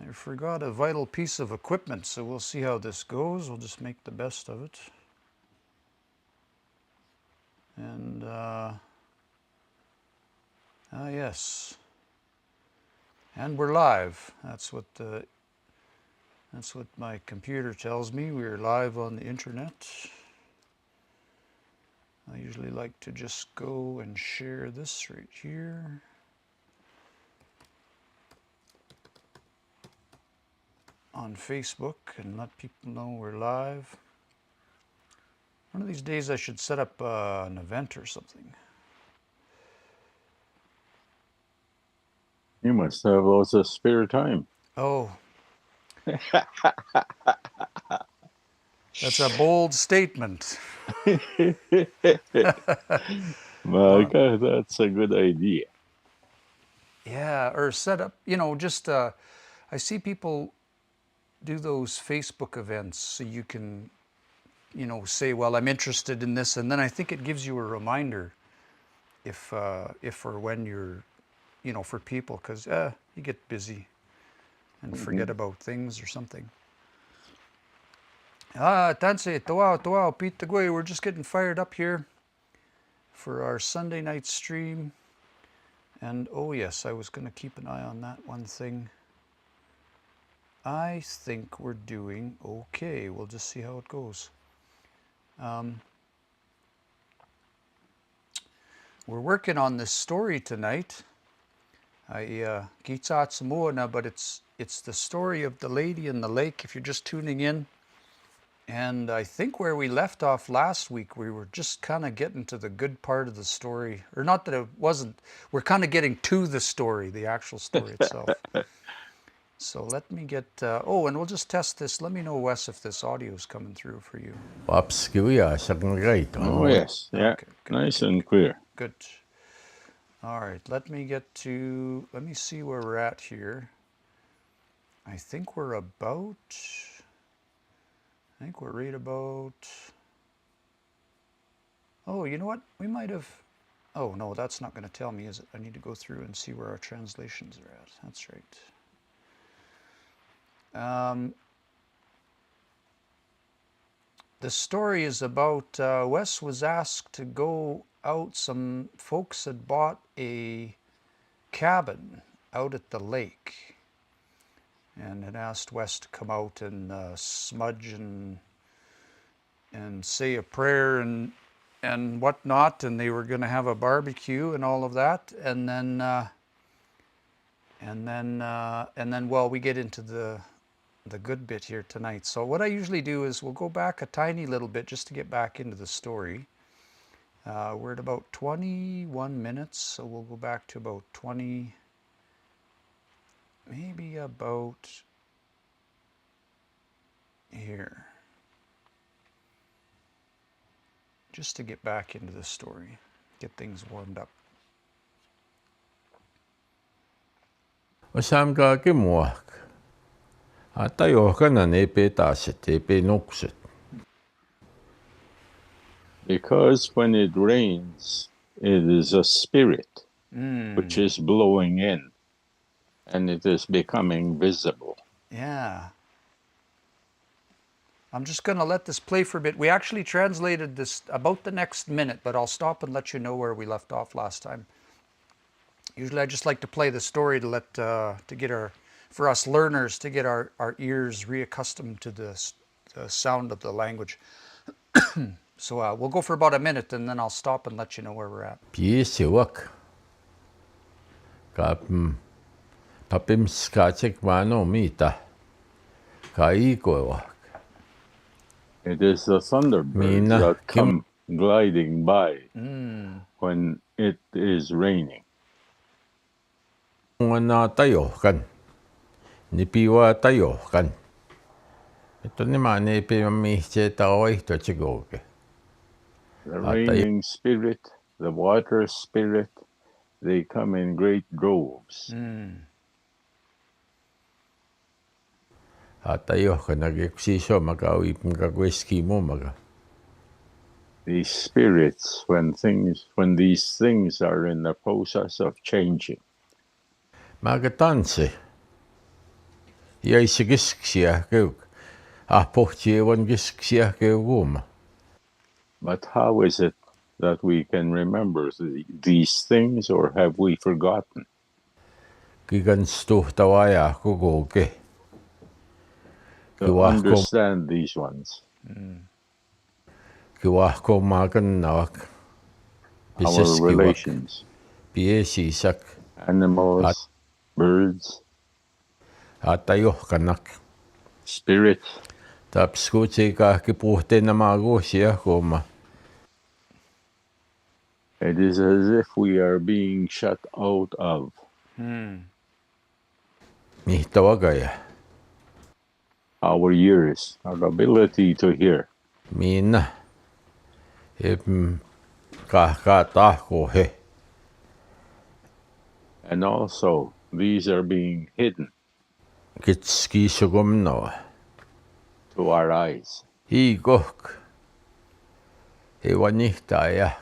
I forgot a vital piece of equipment, so we'll see how this goes. We'll just make the best of it. And, yes. And we're live. That's what my computer tells me. We're live on the internet. I usually like to just go and share this right here. On Facebook and let people know we're live. One of these days I should set up an event or something. You must have lots of spare time. Oh, that's a bold statement. Well, that's a good idea. Yeah, or set up, just I see people do those Facebook events so you can, say, well, I'm interested in this, and then I think it gives you a reminder if or when you're, for people, because you get busy and forget about things or something. Tanse, toa, Pete Tagoy, we're just getting fired up here for our Sunday night stream. And oh yes, I was going to keep an eye on that one thing. I think we're doing okay. We'll just see how it goes. We're working on this story tonight. I but it's the story of the lady in the lake. If you're just tuning in, and I think where we left off last week, we were just kind of getting to the good part of the story, or not that it wasn't. We're kind of getting to the story, the actual story itself. So let me get, and we'll just test this. Let me know, Wes, if this audio is coming through for you. Oh, yes. Yeah. Okay, good, nice good, and clear. Good. All right, let me see where we're at here. I think we're right about, oh, you know what? We might have, oh, no, that's not going to tell me, is it? I need to go through and see where our translations are at. That's right. The story is about Wes was asked to go out. Some folks had bought a cabin out at the lake and had asked Wes to come out and smudge and say a prayer and whatnot, and they were going to have a barbecue and all of that, and then well, we get into the good bit here tonight. So what I usually do is we'll go back a tiny little bit just to get back into the story. We're at about 21 minutes, so we'll go back to about 20, maybe about here, just to get back into the story, get things warmed up. Because when it rains, it is a spirit which is blowing in, and it is becoming visible. Yeah. I'm just going to let this play for a bit. We actually translated this about the next minute, but I'll stop and let you know where we left off last time. Usually I just like to play the story to get for us learners, to get our ears reaccustomed to the sound of the language. So we'll go for about a minute, and then I'll stop and let you know where we're at. It is the thunderbirds that come gliding by when it is raining. The raining spirit, the water spirit, they come in great droves. These spirits, when these things are in the process of changing. Iaisikisia keuk. Pohtievon kiskisia keukuma. But how is it that we can remember these things, or have we forgotten? Kikan stuhtavaja koko ke. To understand these ones, Kiwahko makanawak. our relations, Piesisak. animals, birds, Atajohkanak. spirit. Tapskutsika kipuhtena magusia kuma. It is as if we are being shut out of. Mihtavagaja. Our ears, our ability to hear. Minna. Ka tahko he. And also, these are being hidden Kitskisugumnoa. to our eyes. Higok. Ewanihtaja.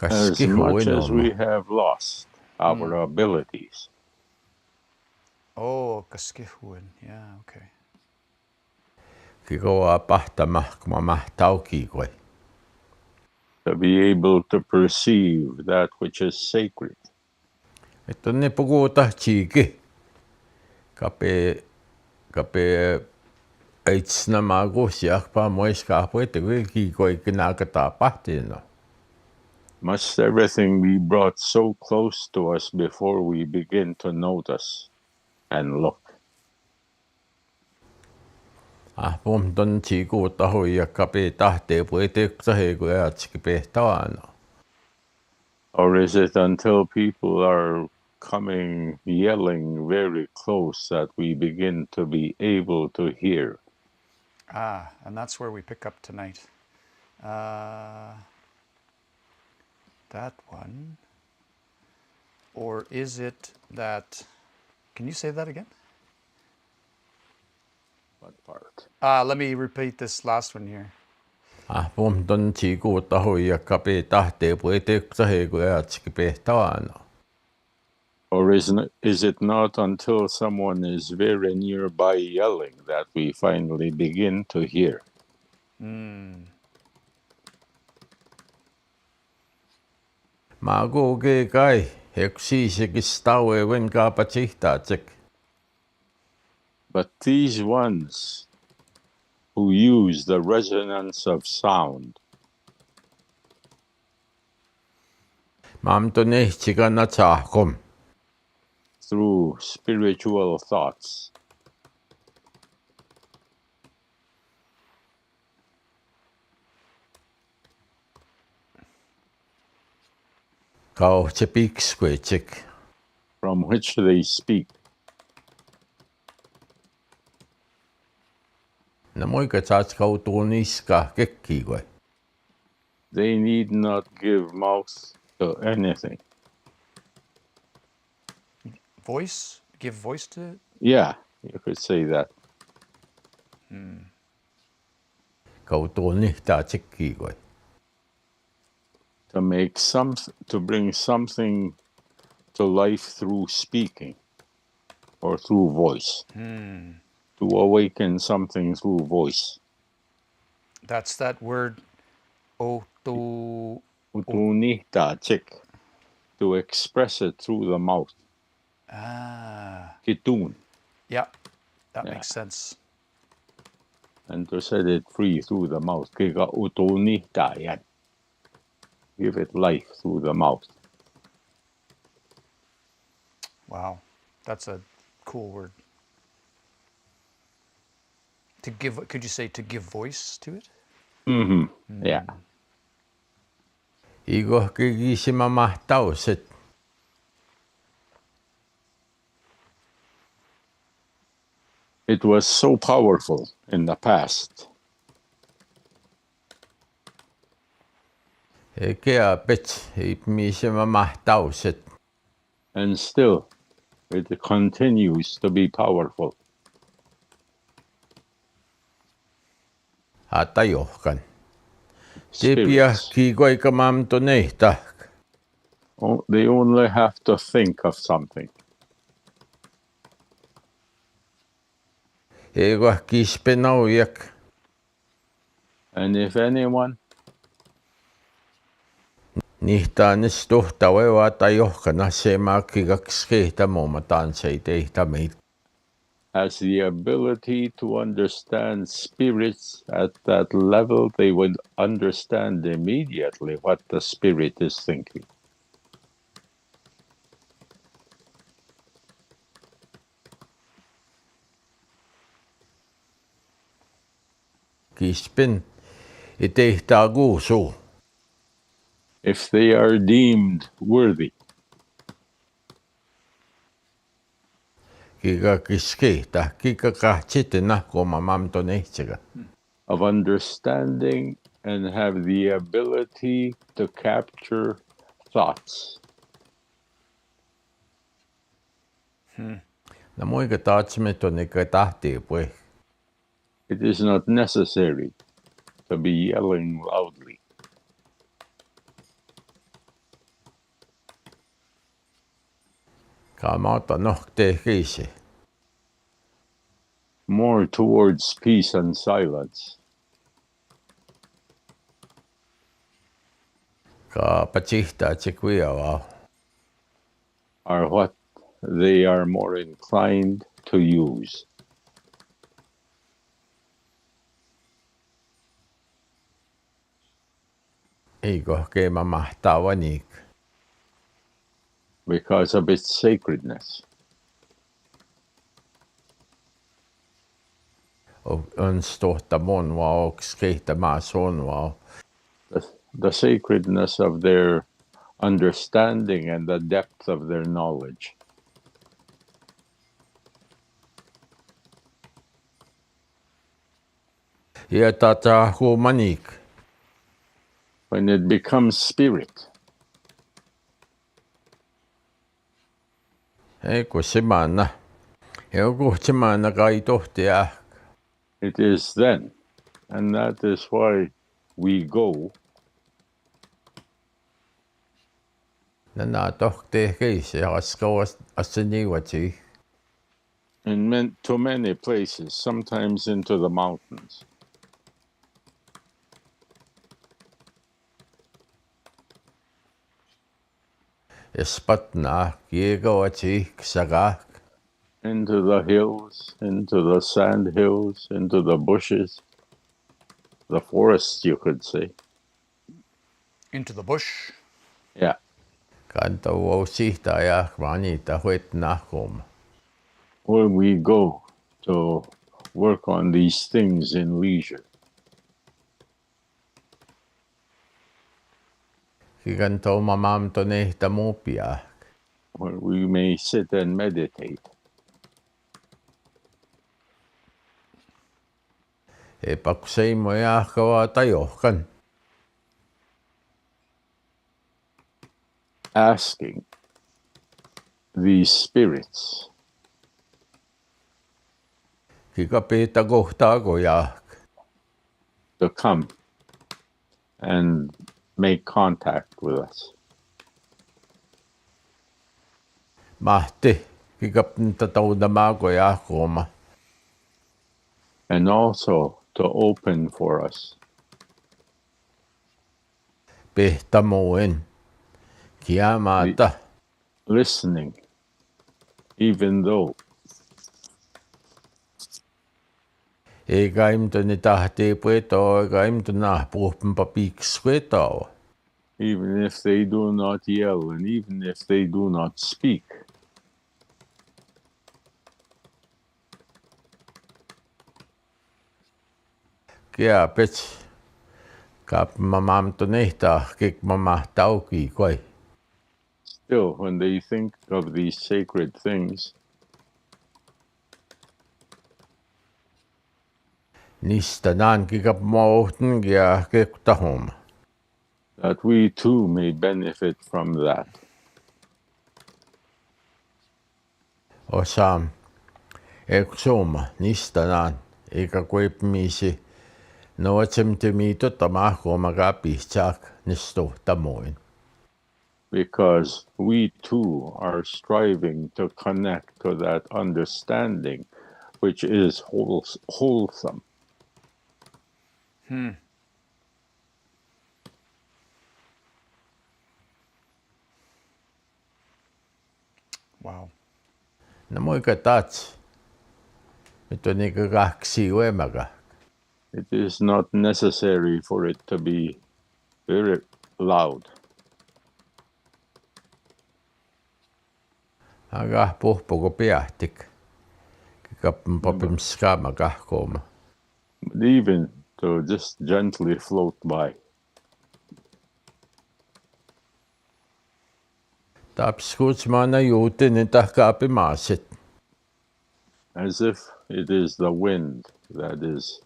As much as we have lost our abilities, Oh, kaskihuen. Yeah, okay. Kikoa pahtamak mamahtauki koe. to be able to perceive that which is sacred. Että ne puhuta chiiki. Kape eitsna magusiak pa moiska puete ki koe kinakata pahtino. Must everything be brought so close to us before we begin to notice and look? Pom ton chiku tahui ja kape tahte puete ksahe koe atski pehtaano. Or is it until people are coming yelling very close that we begin to be able to hear? And that's where we pick up tonight. That one. Or is it that, can you say that again? What part? Let me repeat this last one here. Pom ton chiku tahui ja kape tahte puete ksahe koe atski pehtaano. Or is it not until someone is very nearby yelling that we finally begin to hear? Mago ke kai, heksiisikistau wen kapachihtatsik. But these ones who use the resonance of sound Mamtone chikana chahkom. through spiritual thoughts, Kau chepiks kwechik. from which they speak, Na moika chach kau tuniska kekki kwe. they need not give mouth to anything. Voice? Give voice to it? Yeah, you could say that. Kau tunihta chikki kwe. To bring something to life through speaking or through voice. To awaken something through voice. That's that word, Utunihta chik, to express it through the mouth. Kitun. Yeah, that makes sense. And to set it free through the mouth. Kika utunihta yan. Give it life through the mouth. Wow, that's a cool word. To give, could you say to give voice to it? Yeah. Igo kikisima mahtau sit. It was so powerful in the past. Kea pet, ipmisima mahtau sit. And still, it continues to be powerful. Hatajohkan. Tepia Spirits. ki koika mamtonehta. They only have to think of something. Ego kispenauiak. And if anyone Nihtaanis tuhtaveva tai johkana se maakikaks keihtamuumataan se ei tehtä meitä. has the ability to understand spirits at that level, they would understand immediately what the spirit is thinking. Kispen ei tehtää kuusuu. If they are deemed worthy Kika kiskeihtä, kika kahtsitten nahkoma mamton ehtsega. of understanding and have the ability to capture thoughts, Na muika taatsime tonne ka tahtii pui. it is not necessary to be yelling loudly. Ka maata nohtee kiisi. More towards peace and silence. Ka patsihtaa tsikviavaa. Are what they are more inclined to use. Eiko keima mahtaa vanik. Because of its sacredness. On stohta mun vaan oks keihtämää sun vaan. The sacredness of their understanding and the depth of their knowledge. Ja tata humanik. When it becomes spirit, Eiko semana. Joku semana kai tohtia. it is then, and that is why we go Nää tohtee keisi ja askauas aseniivati. to many places, sometimes into the mountains. Espatnaa kiekavati ksakaa. Into the hills, into the sand hills, into the bushes, the forests, you could say. Into the bush. Yeah. Kantau sihtaa ja vanita huetnaa huoma. Where we go to work on these things in leisure. Kikantau mamamton ehtä muupia. Where we may sit and meditate. Epakuseimu jahkavaa tajohkan. Asking these spirits Kikapeita kohtaa kojahk. to come and make contact with us. Mahti kikapinta taudamaa kojahkoma. And also to open for us Pehtamuin. Kiamaata. listening, even though Eikä imtoni tahtii puetoa, eikä imtona puhpimpa piikskuetoa. even if they do not yell and even if they do not speak, Kiapets. Kaapma mamton ehtaa, kikma mahtauki koi. still when they think of these sacred things, Nistä naan kikapma ohten ja kektahom. that we too may benefit from that. Osam. Eksoma, nistä naan. Eikä kuipmiisi. No etsemtimi tota mahkoma kapihtsaak nistuhtamuin. because we too are striving to connect to that understanding which is wholesome. Wow. No moika tats. Ito ni kakaksiwe maka. It is not necessary for it to be very loud. Aga puhpuko piahtik. Kikapin papim skama kahkooma. But even to just gently float by. Tapskuts mana juutin ni tahkaapi maasit. As if it is the wind that is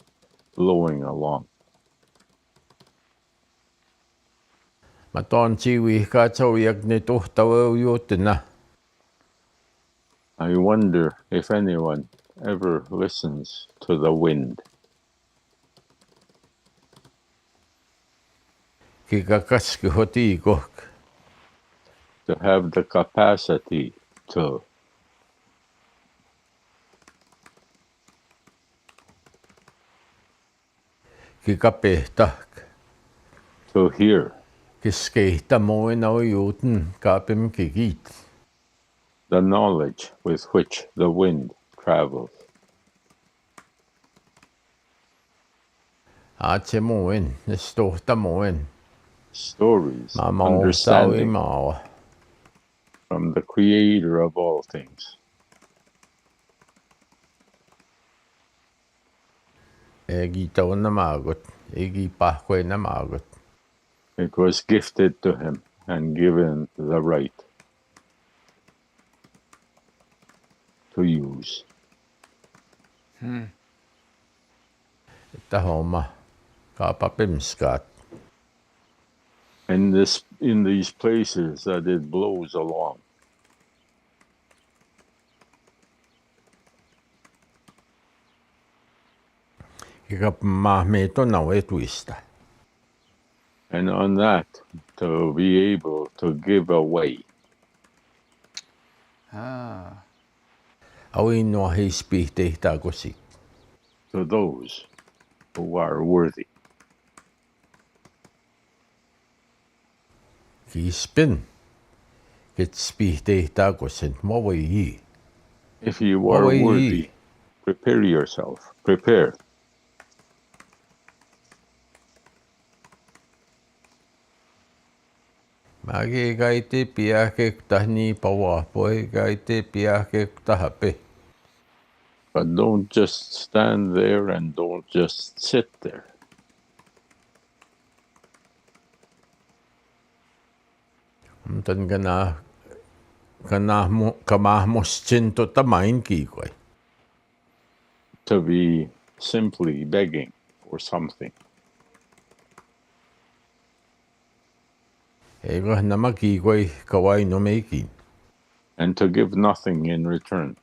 blowing along. Mä tuon chiwi katsoujak ni tuhtavau juutina. I wonder if anyone ever listens to the wind. Kikakaski hotiikohk. To have the capacity to Kikapehtak. hear Kiskeihta moina juutin kaapim kikit. the knowledge with which the wind travels. Aatse moin, nes tuhta moin. Stories, Mä maohtaui understanding maawa. from the creator of all things. Egi tauna maagot. Egi pahkoina maagot. It was gifted to him and given the right to use. Että homma kaapapimskaat. In these places that it blows along. Kikapimahmeetona etuista. And on that, to be able to give away. Auinoa heispihtehtää kosi. To those who are worthy. Kispin. Kitspihtehtää kosin. Mä voi jii. If you are worthy, prepare yourself. Prepare. Mäki kaiti piäkek tahni pawa poi kaiti piäkek tahape. But don't just stand there and don't just sit there. Mtan kamahmostin main kiikoi. To be simply begging for something. Eikö nämä kiikoi kawaino meikin. And to give nothing in return.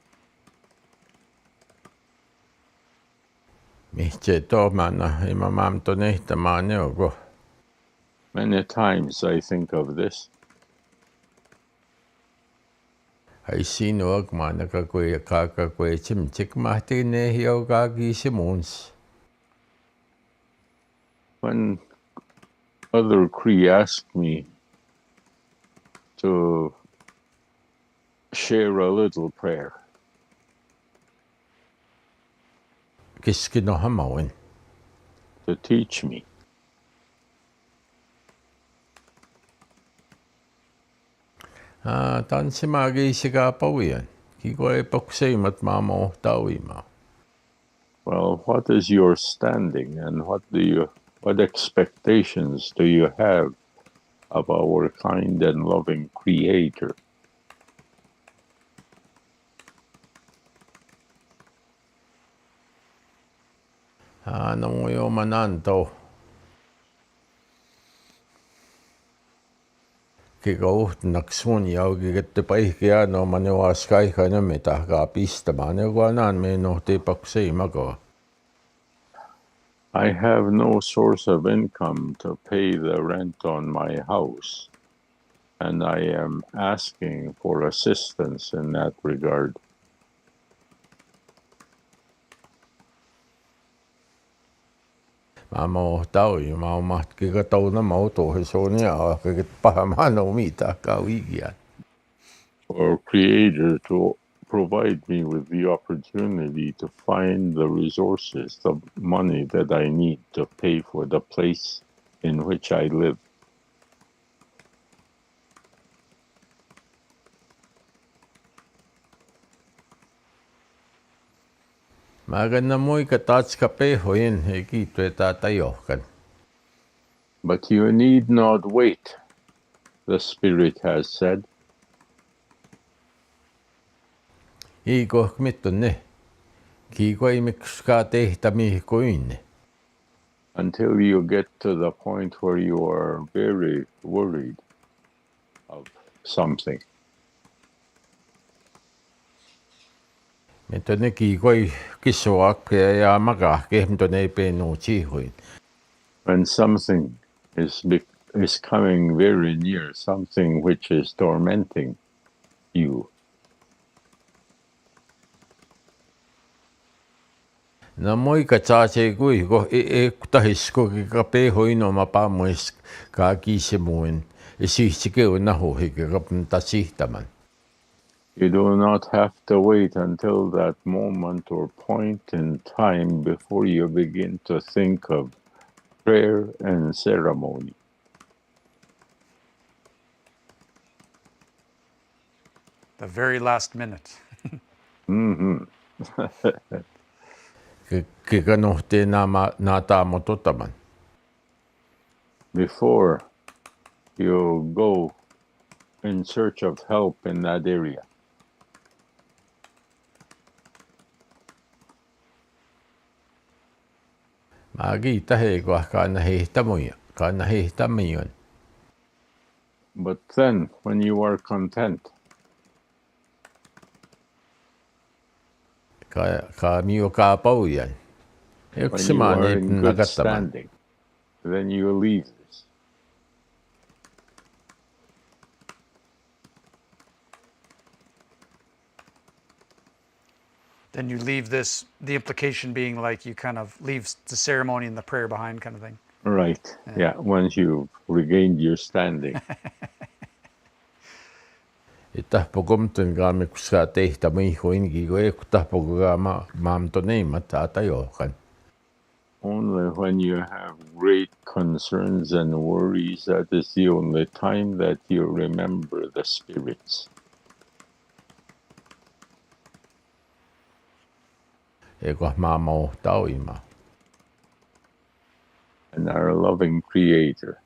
Mihtse toomana imamam tonehtamaan joko. Many times I think of this. Ai sinuak mana kakoi chimchik mahti ne hiokaki simuns. When other Cree asked me to share a little prayer, Kiskino hamawin. to teach me, Tansimagi sikapawian. Kikoi pokseimat maamo tauima. well, what is your standing and what expectations do you have of our kind and loving Creator? Nung yo mananto. Kikauht naksun jaugi kette paihkia no manuas kaikhaina mitä kaa pistämään. Joku anan me nohti pokseimakoa. I have no source of income to pay the rent on my house, and I am asking for assistance in that regard. Mamo tau I mau mat ki ka tau na mau to he so ni a ke pa ma no mi ta ka wi ya. For Creator to provide me with the opportunity to find the resources, the money that I need to pay for the place in which I live. Ma ga na moi ka tats ka pe hoin he ki te ta tai o kan. But you need not wait, the Spirit has said. I ko mitto ne. Ki ko I mix ka te ta mi ko in. Until you get to the point where you are very worried of something. Mitto ne ki ko ki so ak pe ya ma ka ke mitto ne pe no chi hoin. When something is coming very near, something which is tormenting you. Na moi ka cha che kui ko e ta hisko ki ka pe hoin no ma pa mo ka ki se moin. E si ke o na ho he ka ta si ta man. You do not have to wait until that moment or point in time before you begin to think of prayer and ceremony. The very last minute. Mm-hmm. Ke ka no te na ta mo to ta man. Before you go in search of help in that area. Magi ta he ko ka na he ta mo ya. Ka na he ta mi yon. But then, when you are content, Ka mi o ka pau yan. E when se you ma are ne in na good ka ta man. standing, then you leave this. Then you leave this, the implication being like you kind of leave the ceremony and the prayer behind kind of thing. Right. Yeah. Once you've regained your standing. E ta po kom tun ga me kuska te ta mi ko in gi ko e ta po ga ma to nei ma ta ta yo kan. Only when you have great concerns and worries, that is the only time that you remember the spirits. E ko ma mo tau I ma. And our loving Creator.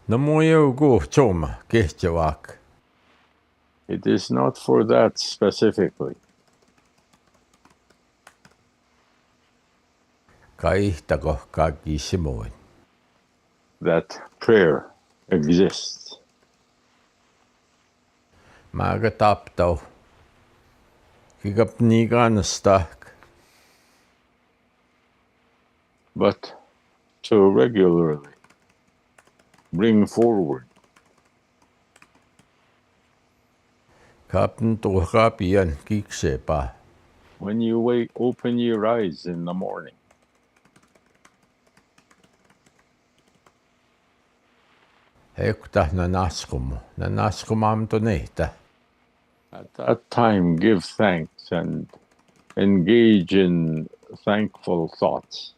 Na mo yo go choma ke che wak. It is not for that specifically. Kai ta ko ka ki se mo. That prayer exists. Ma ga tap tau. Ki ga ni ga na stak. But to regularly bring forward Kapn to ka pian ki se pa. when you open your eyes in the morning. He ku ta na nasko mo. Na nasko mam to nei ta. At that time, give thanks and engage in thankful thoughts.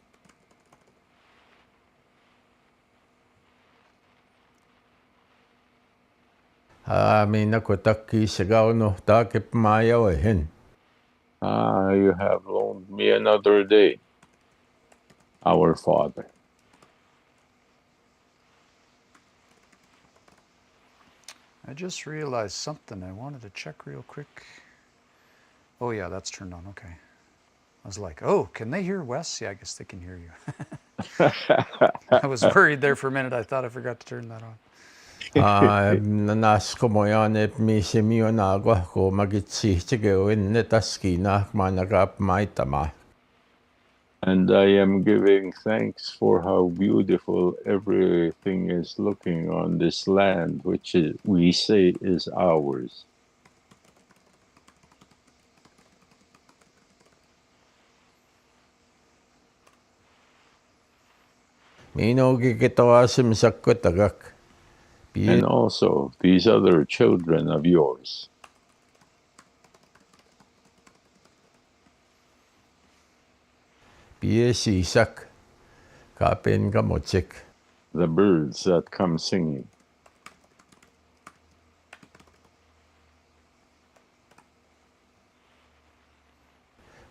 Mi na ko taki se ga no ta ke mai o hen. You have loaned me another day, our Father. I just realized something I wanted to check real quick. Oh yeah, that's turned on, okay. I was like, oh, can they hear Wes? Yeah, I guess they can hear you. I was worried there for a minute. I thought I forgot to turn that on. Na nasko mo yan e mi se mi o na ko magitsi te ge o ne taski na ma na ga mai ta ma. And I am giving thanks for how beautiful everything is looking on this land, which we say is ours. Minogi kitawasim sakkotagak. And also these other children of yours. Piesi sak. Kapen kamotsik. The birds that come singing.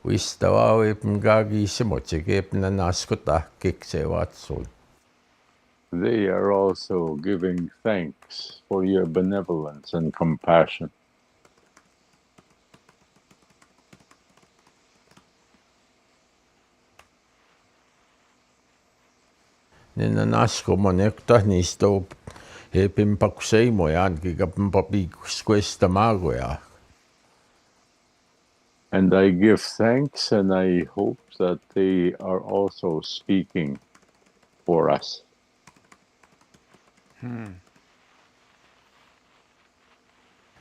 Wistawawi pmgagi simotsik epnanaskota kiksewatsul. They are also giving thanks for your benevolence and compassion. Ninanasko monekta nisto hepim pakuseimoyan kikampapikusquesta magoya. And I give thanks and I hope that they are also speaking for us.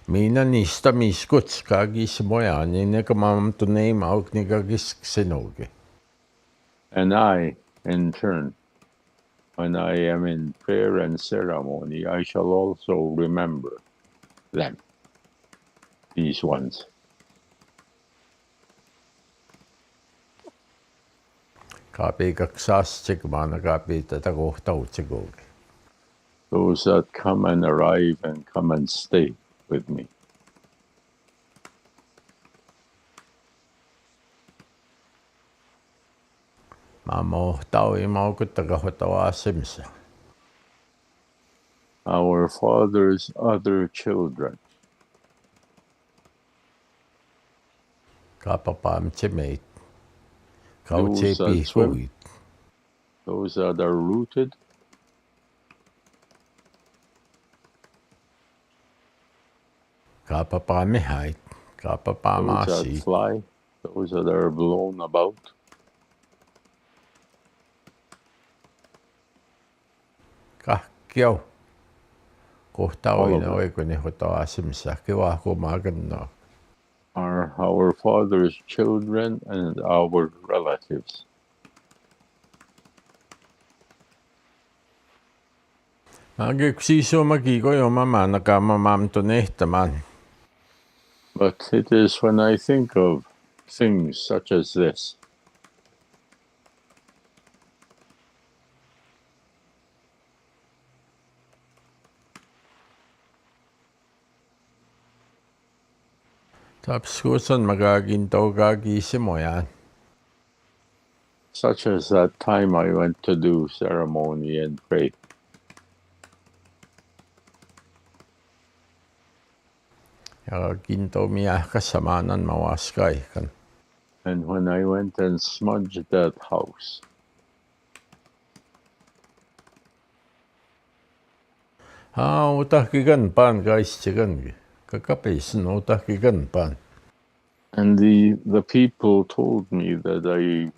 Mina niistä miskuts kagis moja, niin nekamam tu neim auk nigagis xenoge. And I, in turn, when I am in prayer and ceremony, I shall also remember them, these ones. Kapi kaksas tsikmana kapi tätä kohtautsekoge. Those that come and arrive and come and stay with me. Mamo taui maukutta hotawa simsa. Our Father's other children. Kapapam tsemeit. Those Kautsepi that swim, huit. those that are rooted, Kapapame hait. Kapapama those si. that fly, those that are blown about. Kahkiau. All Kohtauin of them oikoni hotawa simsa. Kiwa kumaganno. are our Father's children and our relatives. Magiksi magiko jo mama nakamamam to nehtaman. But it is when I think of things such as this Tapskusan magaginto gagisi such as that time I went to do ceremony and pray. Ja ginto miah kasamanan mawaskaikan. And when I went and smudged that house, Utahkigan pan gaistigan. Kakapisin utahkigan pan. and the people told me that I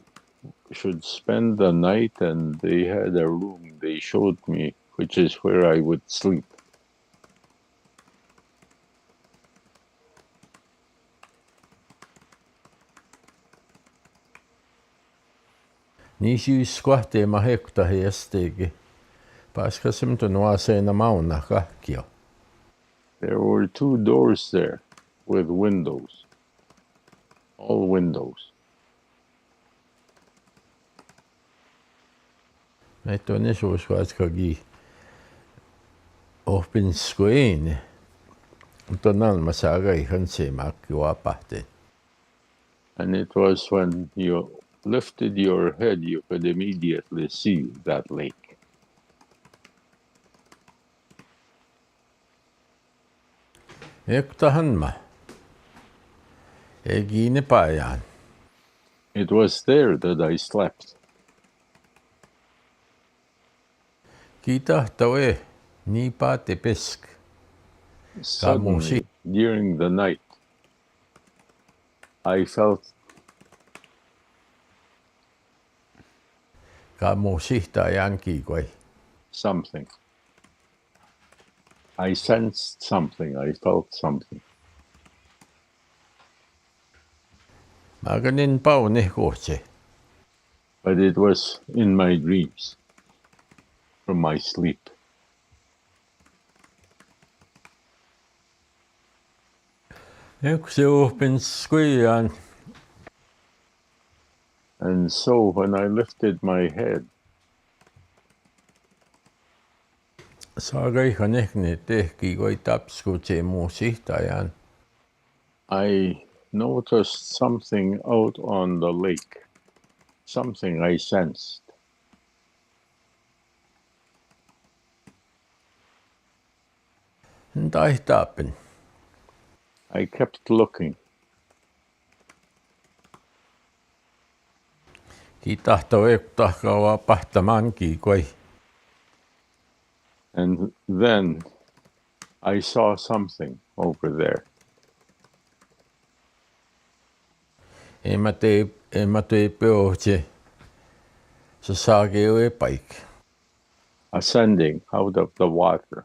should spend the night, and they had a room they showed me, which is where I would sleep. Niisiyskuahti mahekutahi estegi. Paskasim tu nuaseena mauna kahkio. There were 2 doors there with windows, all windows. Meitä on esuuskuatkagi ohpinskuini. Mutta nalma saagaihan se makki wapahti. And it was when you lifted your head, you could immediately see that lake. Ektahanma. Egine pajan. It was there that I slept. Kitahtawe nipa tepesk. Suddenly, during the night, I felt Ka mo sihta yanki koi. Something. I sensed something. I felt something. Maganin pau ne koche. But it was in my dreams, from my sleep. Yksi open squean. And so when I lifted my head, Saagai kanekne tehki koi tapsku che mo sihta yan. I noticed something out on the lake, something I sensed. Tai tapen. I kept looking. Ki tahto ektahkawa pahtamanki koi. And then I saw something over there. E mate peo che. Sa saage o e paik. Ascending out of the water.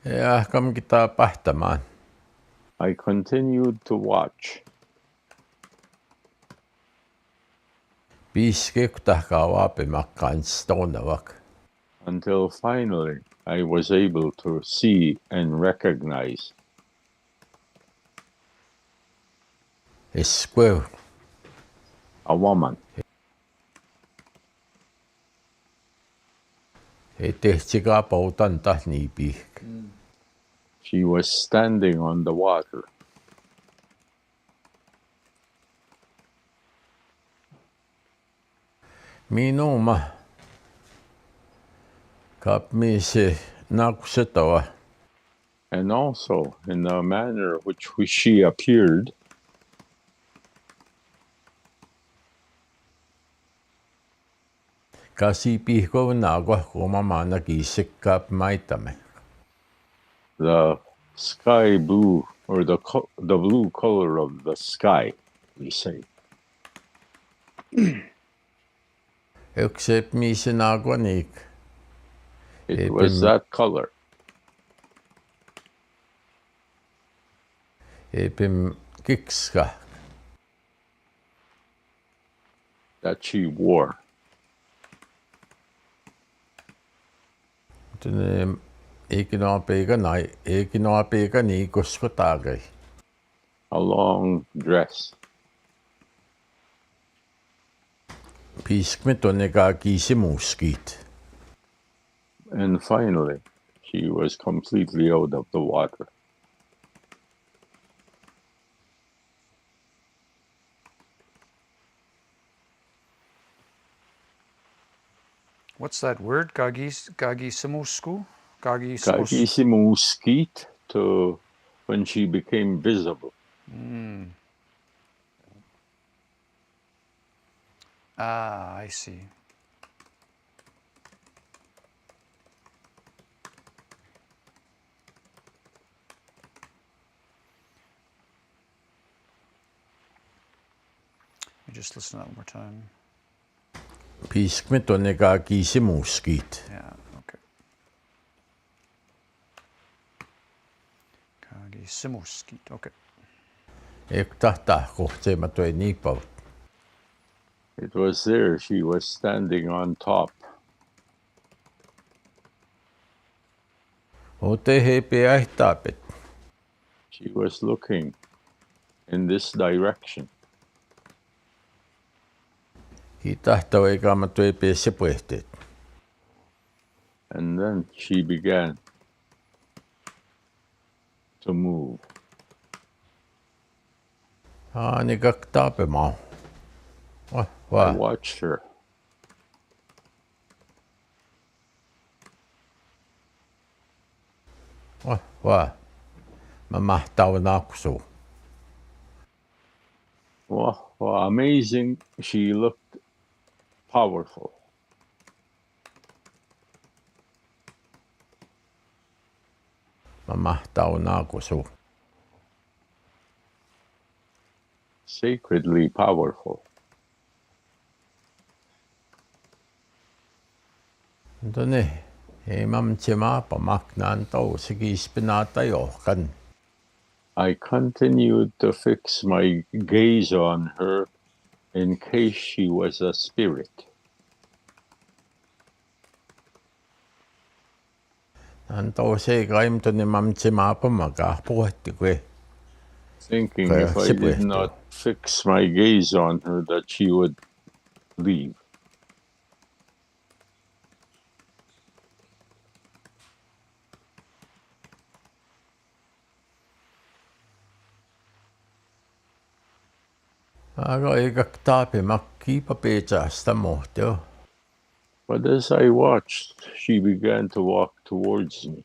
E ahkam kita pahtamaan. I continued to watch Piiske ektahkawa apimakkaan stonavak. until finally I was able to see and recognize Esqueu. a woman. E tehtika pautan tahni pihk. She was standing on the water. Minuma. Kap mi se nakusetawa. And also, in the manner which she appeared, Kasi pihko nagwa kumamana kisik kap maitame. the sky blue, or the blue color of the sky, we say. Except mi se nagwa nik. It was that color. Epim kikska. That she wore. Tene ekinoa peka ni kosko tagay. A long dress. Piskme tonne ka kisi muskit. And finally, she was completely out of the water. What's that word? Gagisimusku? Kagisimuskit to when she became visible. Ah, I see. Let me just listen to that one more time. Piskme tonne ka kisi muskit. Yeah, okay. Gagisimuskit, okay. Ektahko se matoi niipau. It was there. She was standing on top. O te he pe ahtapet. She was looking in this direction. Ki tahto eka matoi pe se puehtet. And then she began to move. Ni kaktape mau. I watched her. Mä mahtau naksu. Well, amazing. She looked powerful. Mä mahtau naksu. sacredly powerful. Tone, mam chema pamak nanto sige spinatayo kan. I continued to fix my gaze on her in case she was a spirit. Nanto se kaim tone mam chema pamaka puhti kwe. Thinking Kaya if I did sipuesto. not fix my gaze on her that she would leave. Aga ikak tape makki papecha sta mohteo. But as I watched, she began to walk towards me.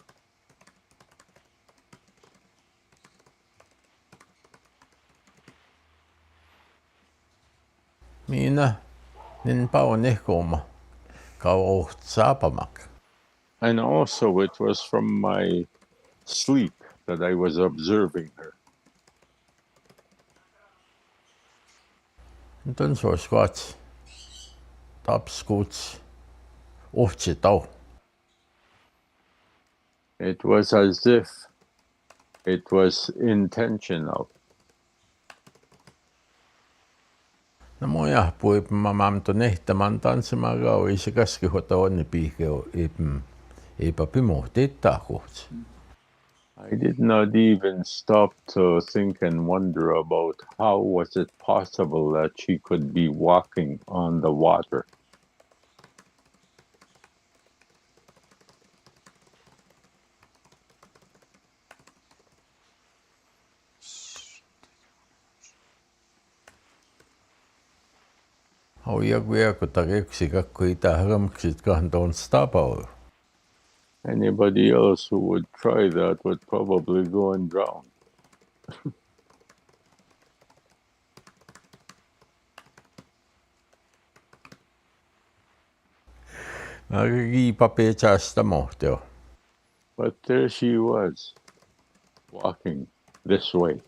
Mina nin paone koma. Kau sapamak. And also, it was from my sleep that I was observing her. Ton so squats. Top scoots. Ohtsi tau. It was as if it was intentional. No moja pui mam to nehtaman tanssimaga o isi kaski hota onni piikeo eipä pimohtiittaa kohti. I did not even stop to think and wonder about how was it possible that she could be walking on the water. Hau iakuia kun takeksi kakku itä hramksit kantoon stapau. Anybody else who would try that would probably go and drown. Nagi papecha sta mohteo. But there she was, walking this way.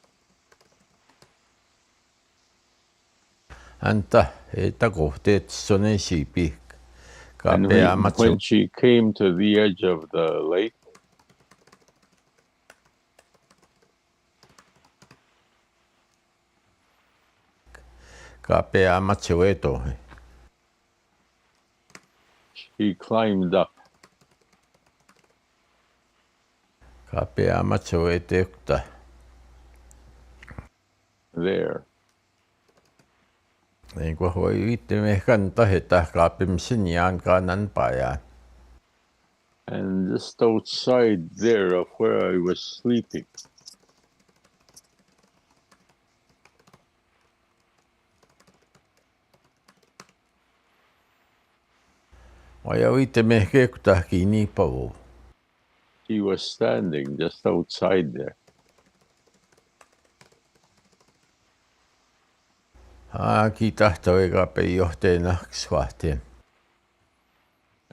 Anta eitä kohteet sone siipi. And Kapea matsu. when she came to the edge of the lake, Kapea matsu eto. she climbed up. Kapea matsu etekta. There. Niin kuin voi itse mehkän tahetta kaapimisen jaan kanan pajaan. And just outside there of where I was sleeping, Vai au itse mehkä kutahkin niin pavuu. she was standing just outside there. Tahtoi kaapeen johtajana svahteen.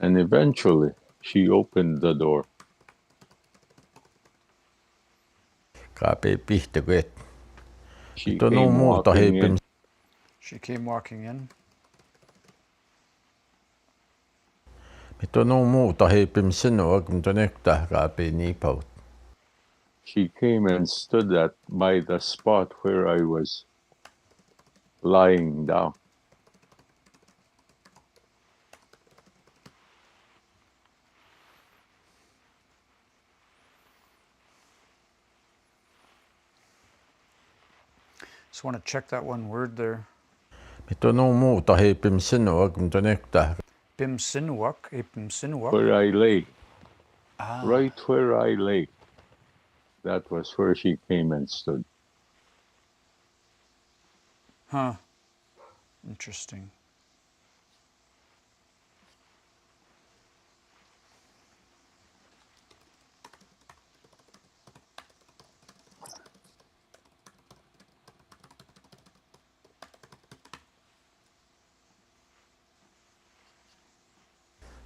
And eventually, she opened the door. Kaapeen pihtäköet. She Tuo came muuta walking heipim. in. She came walking in. Tuo muuta heipim sinua, kun tuo nektah kaapeen niin paut. She came and stood by the spot where I was lying down. Just want to check that one word there. Tuo muuta heipim sinua, kun tuo nektah. Bim sinuak, ipim sinuak. Where I lay, Ah, right where I lay, that was where she came and stood. huh. Interesting.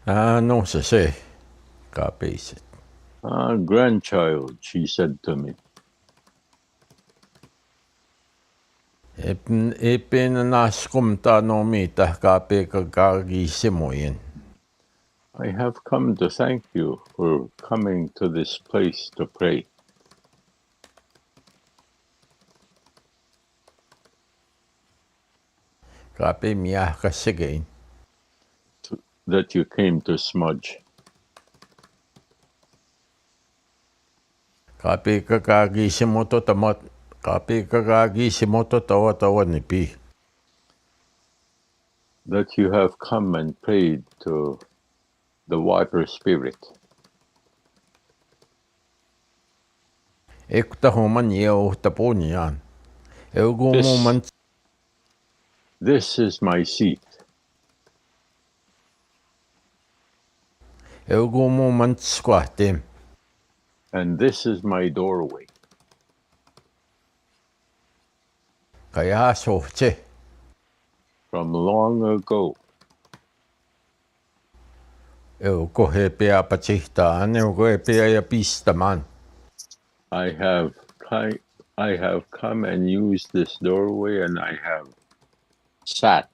No se. Kaapeiset. Grandchild, she said to me. Epen naskum ta no mita kape kakagi simoyen. I have come to thank you for coming to this place to pray, Kape miah kasigain. that you came to smudge. Kape kakagi simoto tamat. Kape kakagi simoto tawa tawa nipi. That you have come and prayed to the water spirit. Ekuta homan yeo taponian. Eugo man This is my seat, eugo man squatem. and this is my doorway. Kaya soche. From long ago, Eugo he pea pachita an eugo he pea ya pista man. I have come and used this doorway, and I have sat.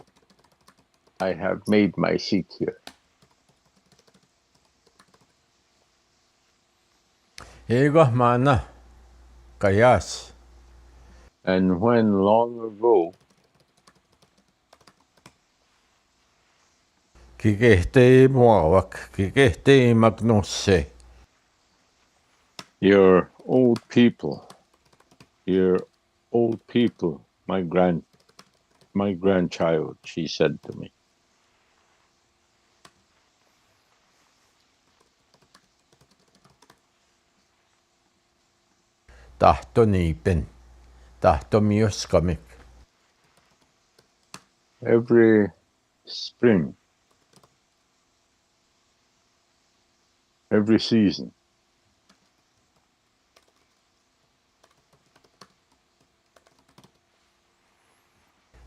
I have made my seat here. Ego mana. Kayas. And when long ago Kikehte muawak. Kikehte magnosse. your old people, my grandchild, she said to me, Tahto nipen. Tahto mioskamik. every spring, every season,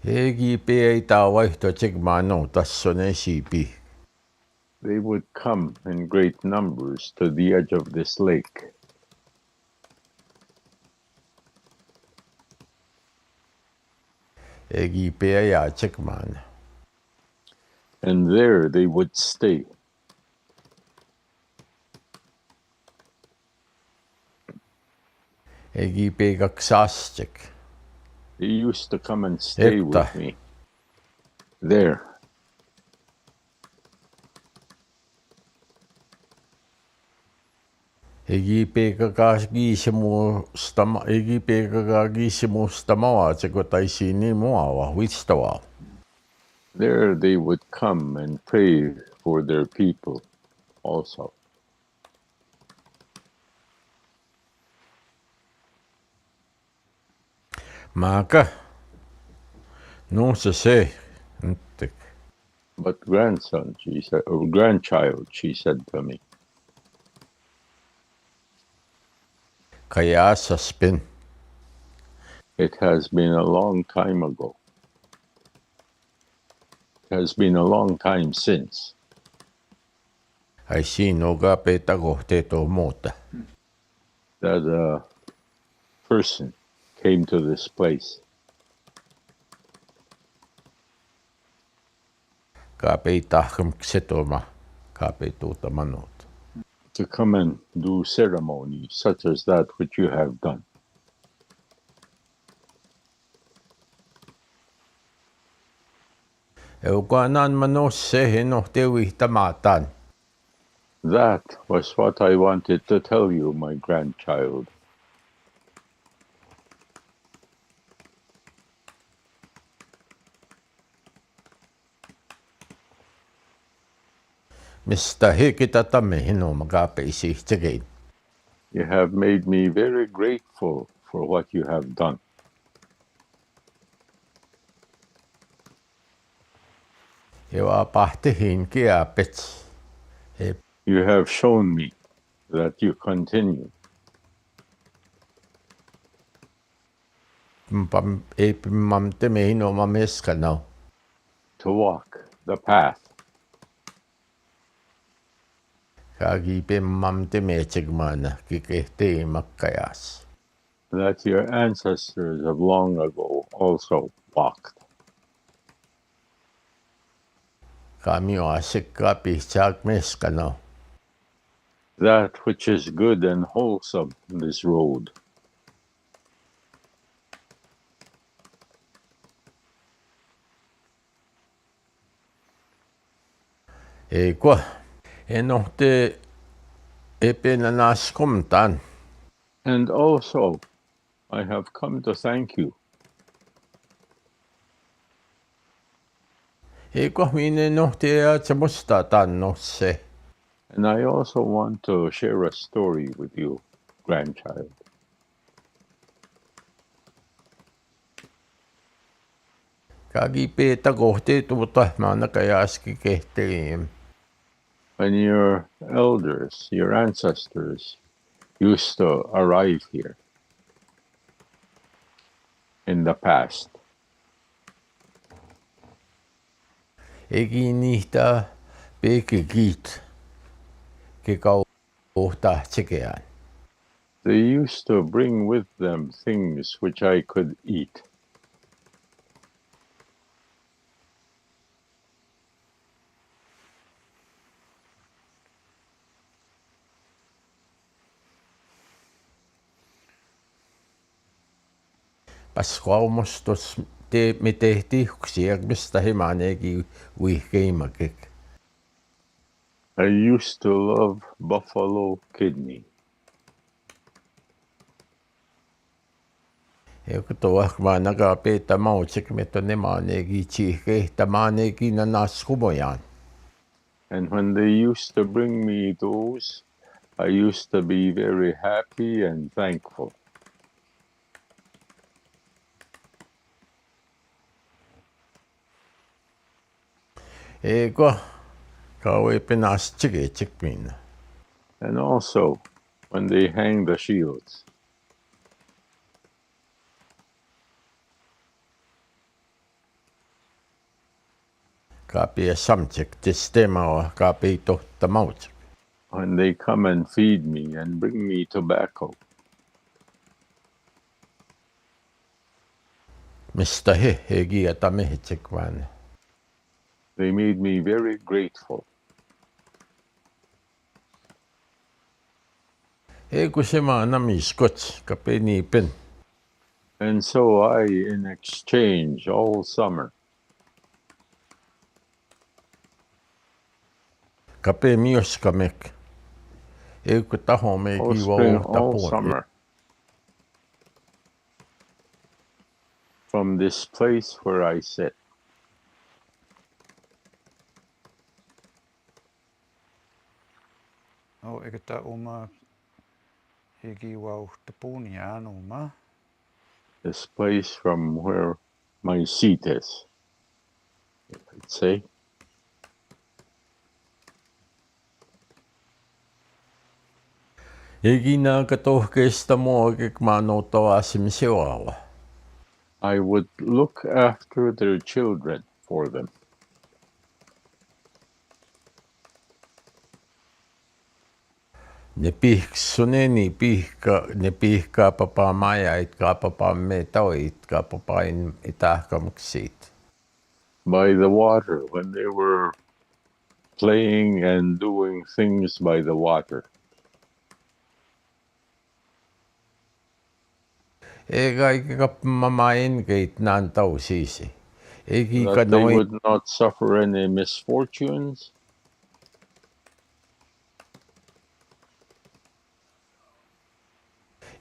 Egi pea itawaihto chigmano tassone sipi. they would come in great numbers to the edge of this lake. Egi pea ya chigman. And there they would stay. Egi pea kaksastik. They used to come and stay with Etta. me there. Egi pea kakagi stama. Egi pea kakagi stamawa chiko taisini muawa wistawa. There they would come and pray for their people also. Maka. No se se. Ntik. But grandson, she said, or grandchild, she said to me, Kaya saspin. it has been a long time ago. It has been a long time since Ai si no ga pe tago te to mota. that a person came to this place. Ka pe tahkum ksetoma. Ka pe tuta manot. To come and do ceremony such as that which you have done. Eukanan manos se heno te wihtamatan. That was what I wanted to tell you, my grandchild. Mista hikita tame hino magape isi tigain. You have made me very grateful for what you have done. Ewa pahtihin kia pets. You have shown me that you continue Mam te me hino mameska no. to walk the path Kagi pe mam te me chigmana kikehte makayas. that your ancestors of long ago also walked. Kami o asik kapi chak mes kano. That which is good and wholesome in this road. E kwa, e no te e pena nas komtan. And also, I have come to thank you. E kwa mine no te a chamusta tan no se. And I also want to share a story with you, grandchild. Kagi pe ta kohte tuta mana kaya aski kehtelim. When your elders, your ancestors, used to arrive here in the past, Egi niitä peke kiit. Ke kau kohta tsekean. they used to bring with them things which I could eat. Paskuaumustus te me tehti huksiakmista himanegi uihkeimakek. I used to love buffalo kidney. Eikö tuo maanaga peitä mautsek meto ne maanegi tsihkehtä maanegi nanas humojan. And when they used to bring me those, I used to be very happy and thankful. Eikö kau ei penas tsike minä. And also, when they hang the shields, Kapi samtsek testema kapi tohta mautsek. when they come and feed me and bring me tobacco, Mistä he giata mehetsek vaan. they made me very grateful. Eikö se maana miskots kapi niipen. And so I, in exchange all summer, Kape mioskamek. Eikö taho all meki spring, vauhta all puoli. summer, from this place where I sit, O eikö tää oma hiki vauhta puuniaan oma? this place from where my seat is, I'd say, Ikinä katohkeista muokik maanotto asim seuraava. I would look after their children for them. Ne pihksuneni ne pihkaa papa maja itkaa papa me itkaa papa in itähkamuksit. By the water, when they were playing and doing things by the water. Eikä mama enkeit naan tau siisi. Eikä That they noin would not suffer any misfortunes.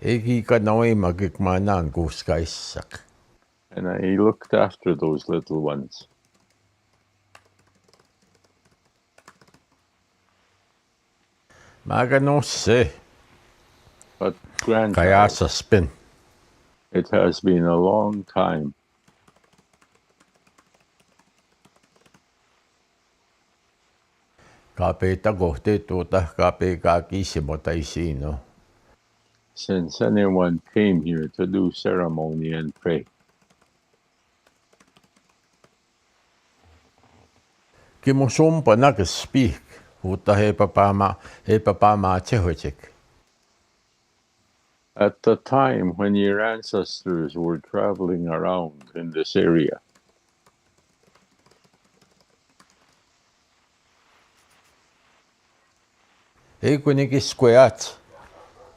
eikä noin magik manaan kuskaissak. And I looked after those little ones. Mäkä nosse But grandchild, kajasaspen. it has been a long time. Kapeita kohti tuota kapeikaa kisimota isino. Since anyone came here to do ceremony and pray. Kimo sumpa nakas speak. Mutta he papa ma tsehotsek. At the time when your ancestors were traveling around in this area, Ei kuitenkin squat.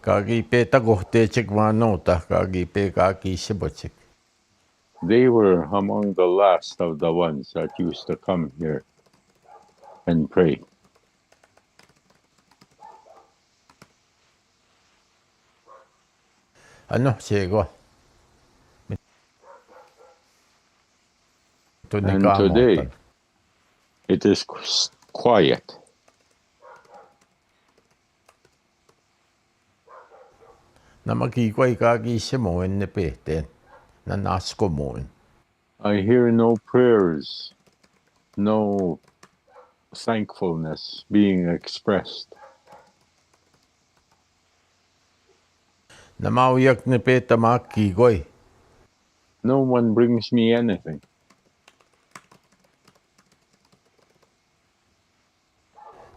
Kaki peta kohteetsek vaan nouta, kaki pe kaki sebotsek. they were among the last of the ones that used to come here and pray. Ano, sego. And today, it is quiet. Nämä kiikoi kaki semoen ne pehteen. Nä naskomoen. I hear no prayers, no thankfulness being expressed. Nämä ujak ne petä maa kiikoi. No one brings me anything.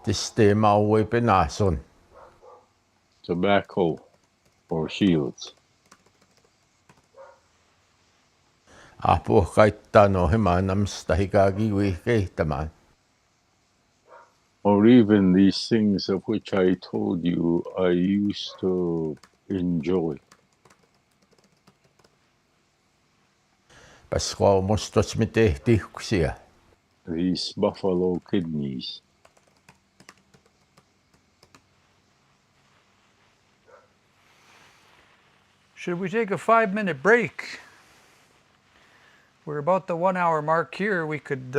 Tiste maa ui penason. Tobacco or shields. Apua kaittaa no hemaa namsta hikaki ui kehtämään. Or even these things of which I told you I used to enjoy. Paskoa mustos me tehtihksia. These buffalo kidneys. Should we take a 5-minute break? We're about the 1 hour mark here. We could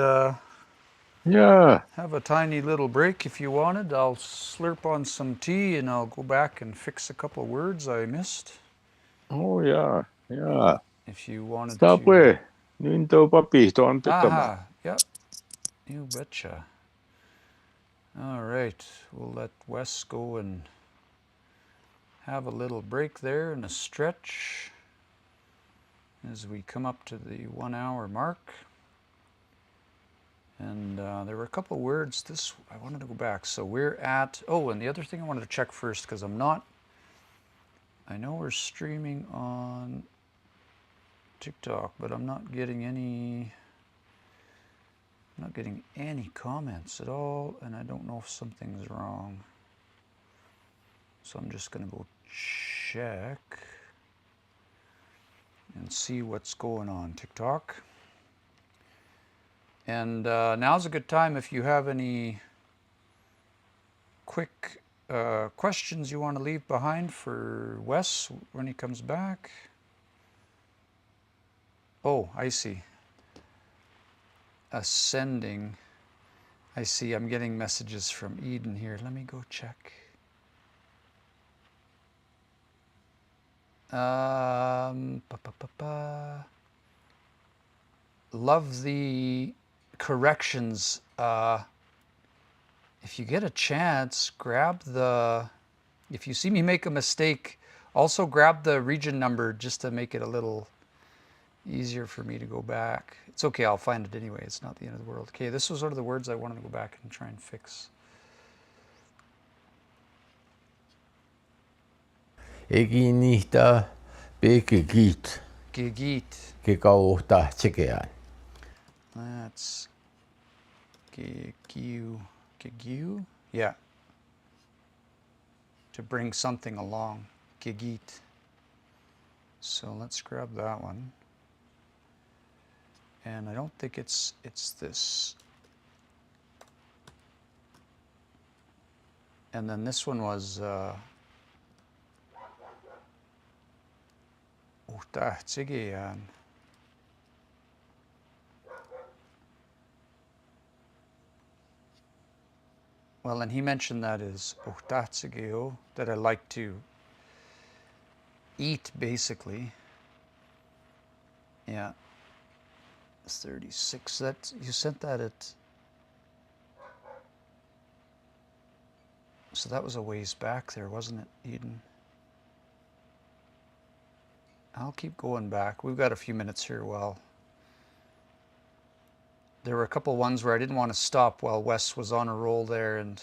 Yeah. have a tiny little break if you wanted. I'll slurp on some tea and I'll go back and fix a couple of words I missed. Oh yeah. Yeah. If you wanted Stop to. where? Ninto papi to Aha, yep. You betcha. All right, we'll let Wes go and have a little break there and a stretch as we come up to the 1 hour mark. And there were a couple words I wanted to go back. So we're at, and the other thing I wanted to check first, because I know we're streaming on TikTok, but I'm not getting any comments at all, and I don't know if something's wrong. So I'm just gonna go check and see what's going on TikTok. And now's a good time if you have any quick questions you want to leave behind for Wes when he comes back. Oh, I see. Ascending. I see. I'm getting messages from Eden here. Let me go check. Love the corrections. If you get a chance, if you see me make a mistake, also grab the region number just to make it a little easier for me to go back. It's okay, I'll find it anyway. It's not the end of the world. Okay, this was sort of the words I wanted to go back and try and fix. Egi niitä pekigit. Gigit. Kekauhta tsekeään. That's gigu. Yeah. To bring something along. Gigit. So let's grab that one. And I don't think it's this. And then this one was Uhtahtsigiyaan. Well, and he mentioned that is Uhtahtsigio, that I like to eat, basically. Yeah. 36. That you sent that at. So that was a ways back there, wasn't it, Eden? I'll keep going back. We've got a few minutes here while. There were a couple ones where I didn't want to stop while Wes was on a roll there, and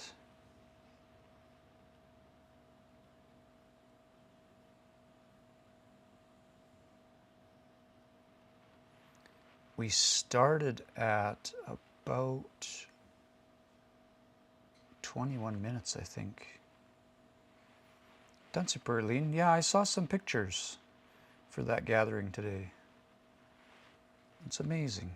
we started at about 21 minutes, I think. Danse Berlin. Yeah, I saw some pictures for that gathering today. It's amazing.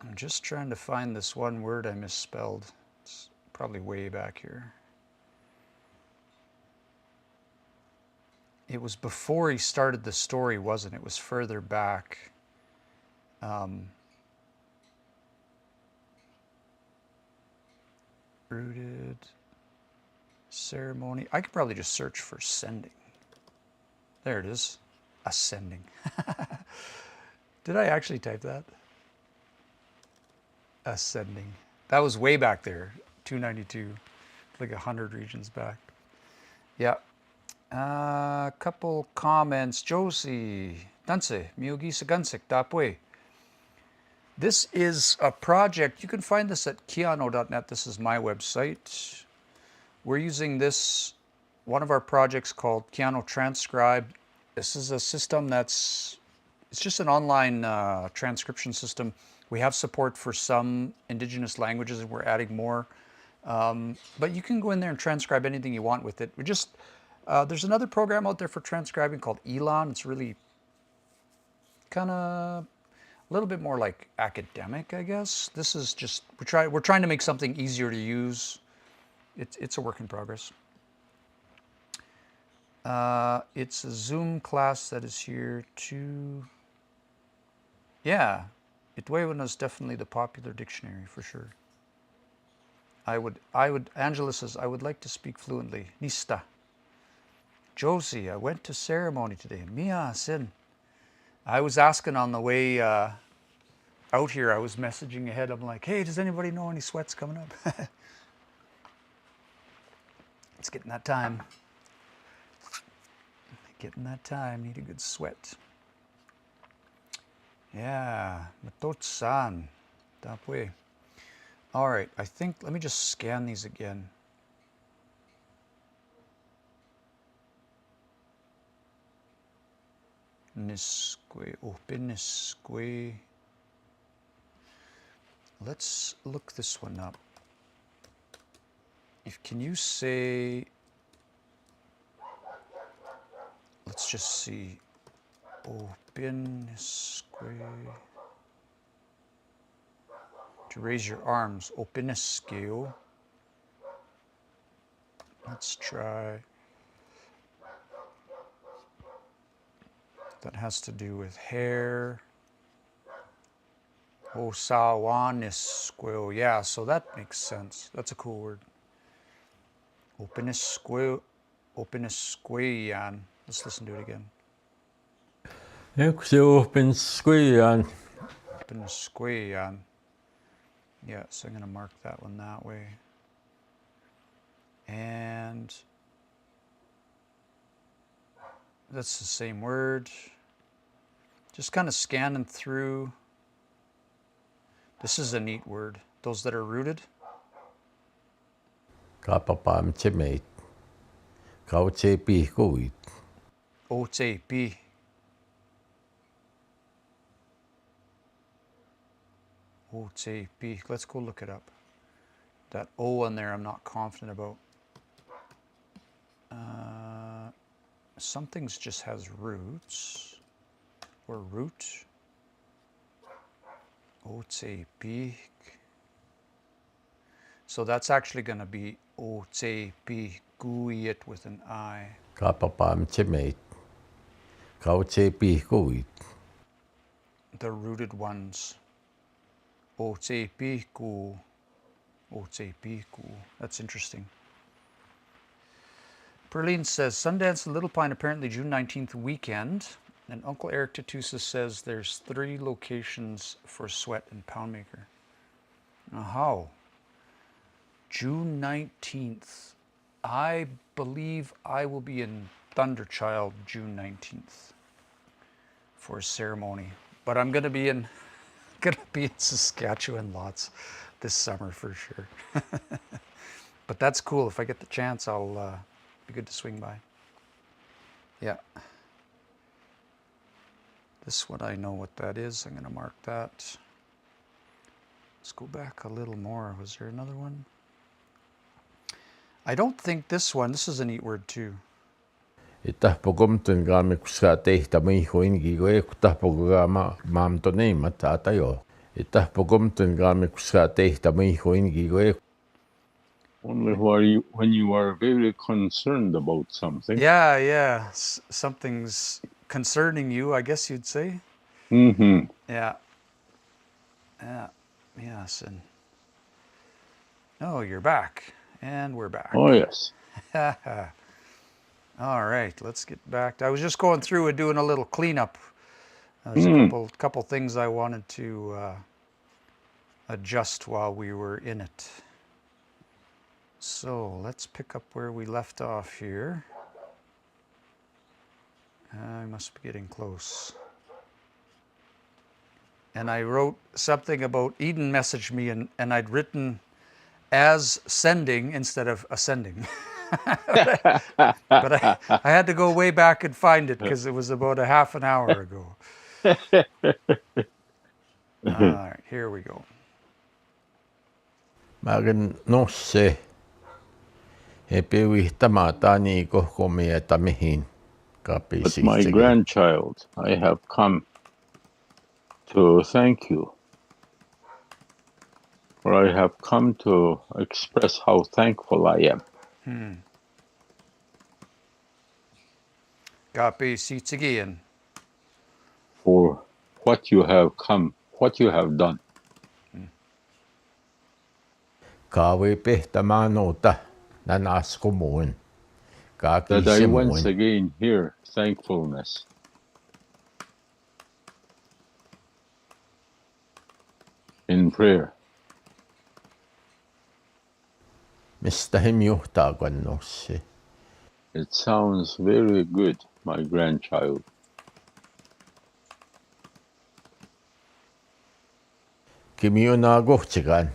I'm just trying to find this one word I misspelled. It's probably way back here. It was before he started the story, wasn't it? It was further back. Rooted ceremony. I could probably just search for sending. There it is. Ascending. Did I actually type that? Ascending. That was way back there. 292. Like 100 regions back. Yeah. A couple comments. Josie. Danse. Miyogi sa gansik. Tapwe. This is a project. You can find this at kiano.net. This is my website. We're using this, one of our projects called Kiano Transcribe. This is a system it's just an online transcription system. We have support for some indigenous languages and we're adding more. But you can go in there and transcribe anything you want with it. There's another program out there for transcribing called Elon. It's really kind of a little bit more like academic, I guess. This is just, we're trying to make something easier to use. It's a work in progress. It's a Zoom class that is here to, yeah, Ituewan is definitely the popular dictionary for sure. Angela says, I would like to speak fluently. Nista. Josie, I went to ceremony today. Mia, Sin. I was asking on the way out here, I was messaging ahead. I'm like, hey, does anybody know any sweats coming up? It's getting that time. Getting that time. Need a good sweat. Yeah. Matot-san. Tapwe. All right. I think, let me just scan these again. Nisque. Opinisque. Let's look this one up. Can you say, let's just see, opinisque, to raise your arms, opinisque. Let's try, that has to do with hair. Osawanisque, yeah, so that makes sense. That's a cool word. Opinisque, opinisquean. Let's listen to it again. Opinisquean. Opinisquean. Yeah, so I'm going to mark that one that way. And that's the same word. Just kind of scanning through. This is a neat word. Those that are rooted. Kapapam chemate. Kauche pi kuit. OTP. OTP. Let's go look it up. That O in there I'm not confident about. Some things just has roots. Or root. OTP. So that's actually going to be OTP. Gooey it with an I. Kapapam chemate. Kauche pi kuit. The rooted ones. OTP ku. OTP ku. That's interesting. Perlene says, Sundance and Little Pine apparently June 19th weekend. And Uncle Eric Tatusa says there's 3 locations for Sweat and Poundmaker. How? June 19th. I believe I will be in Thunderchild June 19th for a ceremony. But I'm gonna be in Saskatchewan lots this summer for sure. But that's cool. If I get the chance, I'll be good to swing by. Yeah. This one I know what that is. I'm going to mark that. Let's go back a little more. Was there another one? I don't think this one. This is a neat word too. Itahpokomtun gaamikuska tehtämi huingi kuektahpokama maamtonima taatayo. Itahpokomtun gaamikuska tehtämi huingi Only when you are very concerned about something. Yeah, yeah. Something's concerning you, I guess you'd say. Mm-hmm. Yeah. Yeah. Yes. And oh, you're back. And we're back. Oh, yes. All right, let's get back. I was just going through and doing a little cleanup. There's a couple things I wanted to adjust while we were in it. So let's pick up where we left off here. I must be getting close. And I wrote something about Eden messaged me, and I'd written as sending instead of ascending. But I had to go way back and find it because it was about a half an hour ago. All right, here we go. Magen nosse. He pewihtämätäni kohkomieta mihin. But my grandchild, I have come to thank you. For I have come to express how thankful I am. Kapi sitsigian. For what you have done. Kaawi pehtämäänota nanaskomuun. That I once again hear thankfulness. In prayer. Mistä him johtaa kannossi? It sounds very good, my grandchild. Kimiona kohtsikan.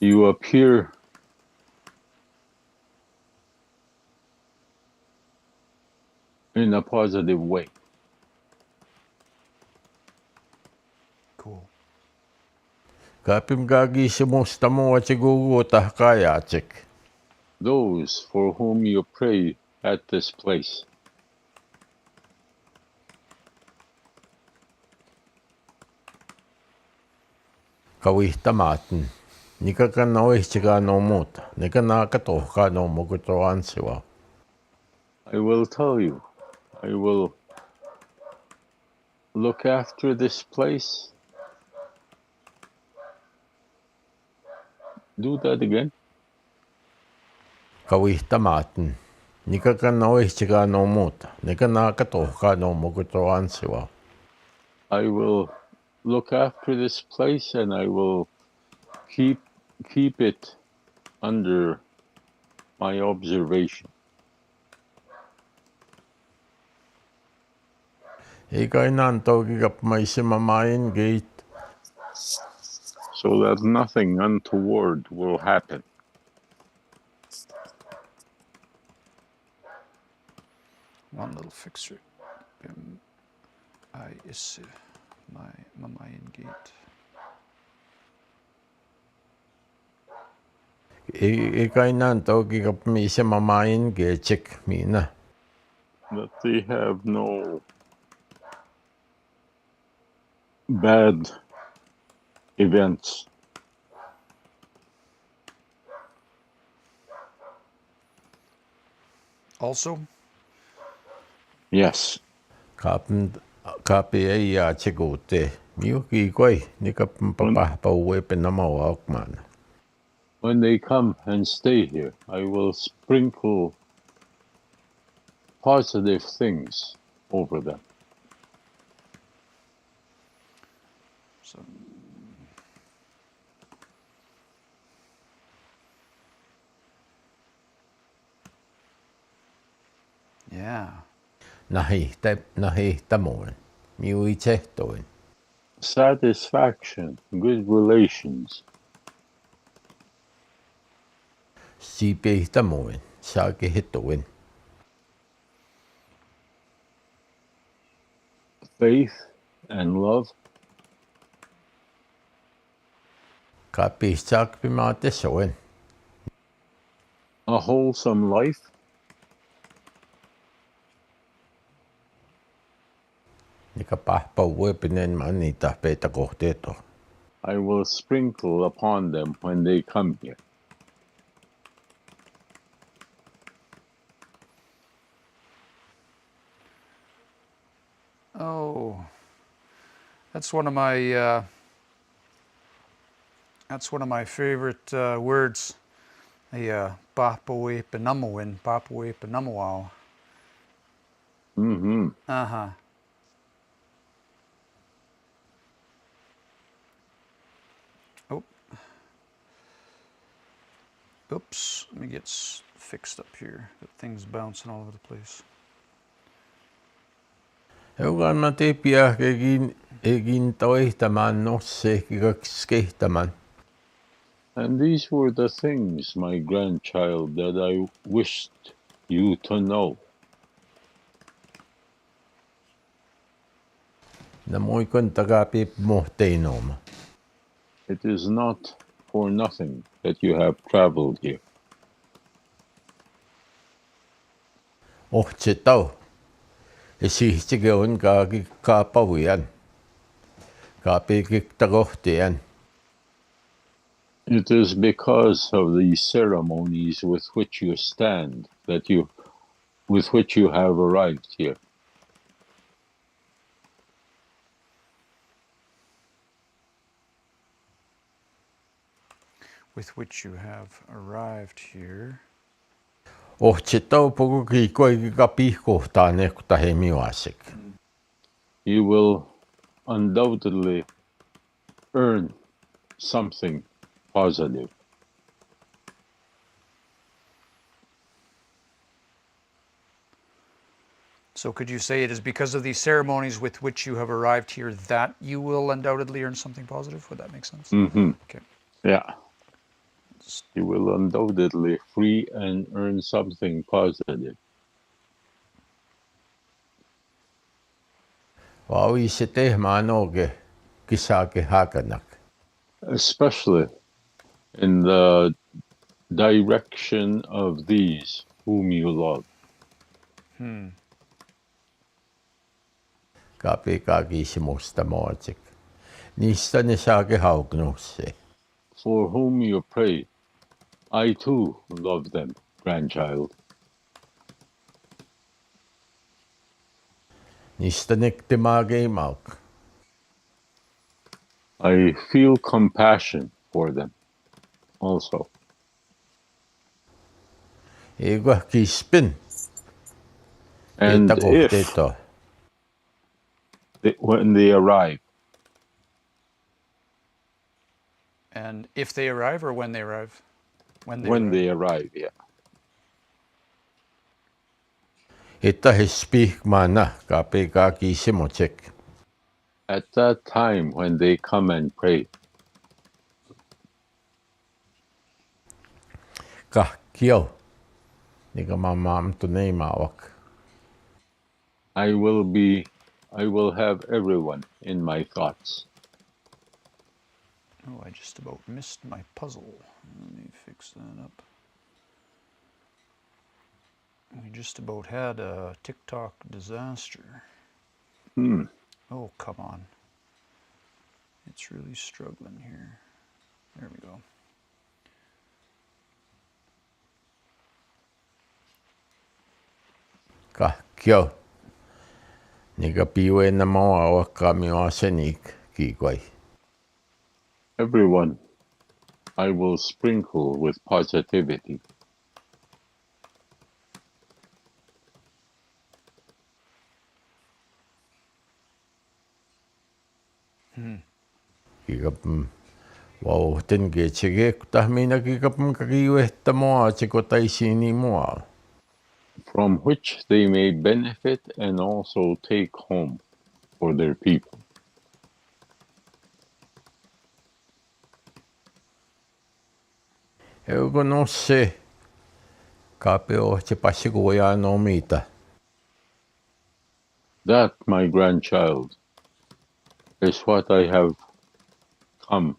You appear in a positive way. Cool. Kaapim kaagiisimusta mua tiguguta kajatsik. Those for whom you pray at this place. Kawihtamaatn. Nikakan oihtsikaan no muuta. Nikana katohkaan no mukuto ansiwa. I will tell you, I will look after this place. Do that again. Kawihtamaatn. Nikakan oihtsikaan no muuta. Nikana katohkaan no mukuto ansiwa. I will look after this place and I will keep it under my observation. Eikä enää toukikap maisemamain gate. So that nothing untoward will happen. One little fixer. I is my mamayan gate. Eikä enää toukikap maisemamain gate minä. That they have no bad events. Also? Yes. Kaapi ei jää tsikuutte. Miuki koi, nikapun papahpau wepenamawa okmaan. When they come and stay here, I will sprinkle positive things over them. So, yeah. Nahihtamuun. Miui tsehtoin. Satisfaction, good relations. Siipihtamuun. saake hitoin. Faith and love. Ka piistaak pimaate soen. A wholesome life. Nika pahpauwe pinen manita peita kohteeto. I will sprinkle upon them when they come here. Oh, that's one of my favorite words. Papawe penamawin, papawe penamawao. Mm-hmm. Uh-huh. Oh. Oops, let me get fixed up here. Got things bouncing all over the place. Eugan mä teippiä egin toihtaman nosse kikakskehtaman. And these were the things, my grandchild, that I wished you to know. Na muikon takapi mohteinoma. It is not for nothing that you have traveled here. Ohtse tau. E sihtsike on ka pawian. Ka pikikta kohtian. It is because of these ceremonies with which you stand, with which you have arrived here. With which you have arrived here. Ohtse tau poku kikoi ka pihkohtaan ekta hemiwasik. You will undoubtedly earn something positive. So could you say it is because of these ceremonies with which you have arrived here that you will undoubtedly earn something positive? Would that make sense? Mm-hmm. Okay. Yeah. You will undoubtedly free and earn something positive. Vaui se tehmaan oge kisake hakanak. Especially in the direction of these whom you love. Kapi kaki se musta moatsik. Niistä ne saake hauknusse. For whom you pray, I too love them, grandchild. Niistä nekte maagei mauk. I feel compassion for them also. Eikö kispin? And Että kohteeto. when they arrive, And if they arrive or when they arrive? when they arrive, yeah. Että he spihkmaana kapi kaki se motsek. At that time when they come and pray, Kahkio. Nika mamam tu neimaawak. I will have everyone in my thoughts. Oh, I just about missed my puzzle. Let me fix that up. We just about had a TikTok disaster. Oh, come on. It's really struggling here. There we go. Kahkio. Nika piwe na moawak kami asenik kikoi. Everyone I will sprinkle with positivity. Kikapm. Wow, ten ketsege tahmina kikapm kakiwehta moa tsiko taisini moa. From which they may benefit and also take home for their people. Eukon osse Kapeo te pasikuja no mitä. That, my grandchild, is what I have come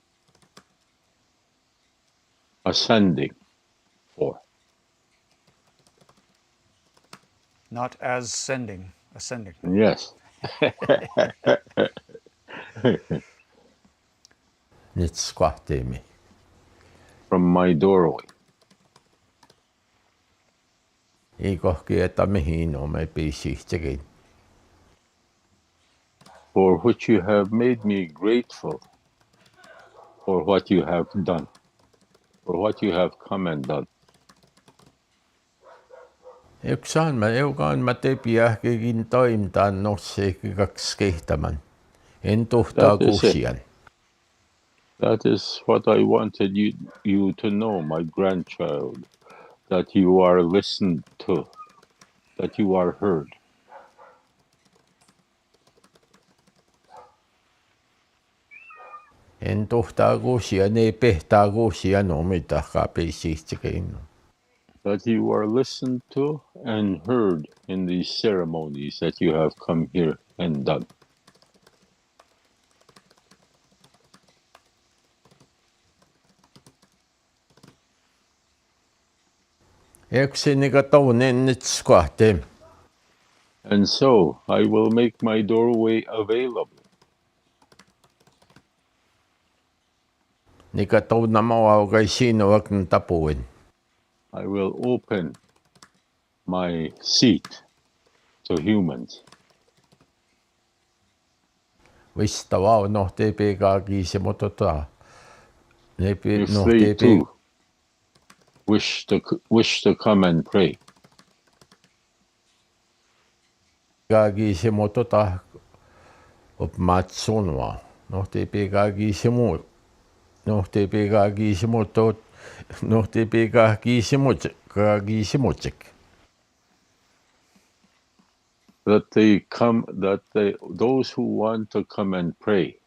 ascending for. Not as sending, ascending. Yes. Nyt skahtiimi. From my doorway. Ei kohki, että mihin on me piisihtekin. For which you have made me grateful for what you have done, for what you have come and done. Eukaan mä tepi ähkekin toimintaan nosseikin kaksi kehtämän. En tuhtaa kusian. That is what I wanted you to know, my grandchild, that you are listened to, that you are heard. En tuhtaa kusian, ei pehtaa kusian omittakaan piisihtekin. That you are listened to and heard in these ceremonies that you have come here and done. And so I will make my doorway available. I will open my seat to humans. If they too wish to come and pray. That they come, those who want to come and pray.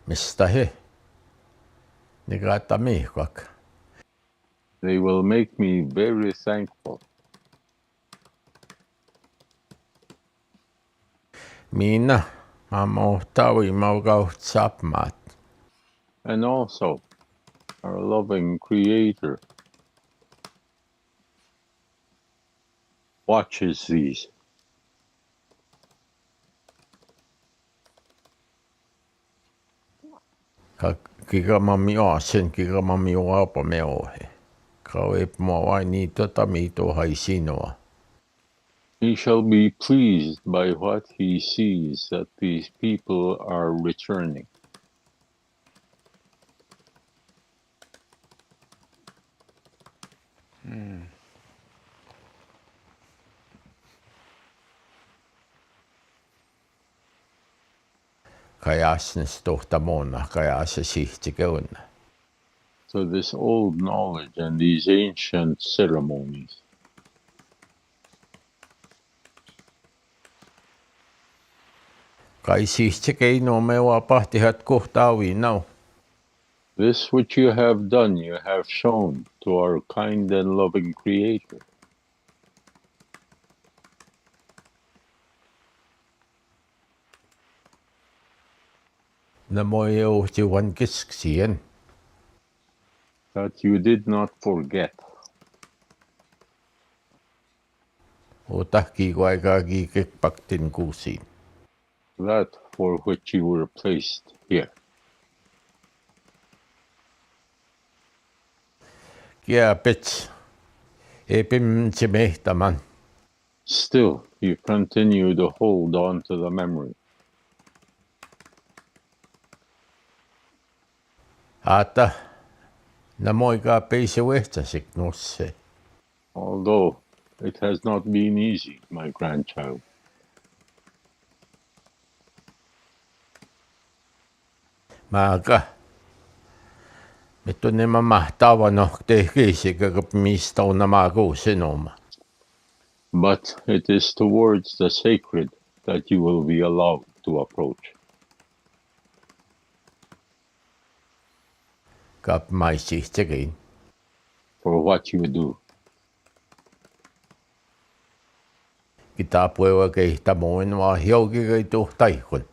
Mistä he? Ne kaattaa mihkak. They will make me very thankful. Minä mohtavi maukaut sapmaat. And also, our loving Creator watches these. Kikamami aasen, kikamami oapa me ohe. Kauep mua vain niitä tamito hai sinua. He shall be pleased by what he sees that these people are returning. So this old knowledge and these ancient ceremonies. This which you have done, you have shown to our kind and loving Creator. That you did not forget. That for which you were placed here. Still, you continue to hold on to the memory. Although it has not been easy, my grandchild. but it is towards the sacred that you will be allowed to approach. Kap maisihtikin. For what you do. Kita puewa kehtamoin wa hiogi kay tuhtaikun.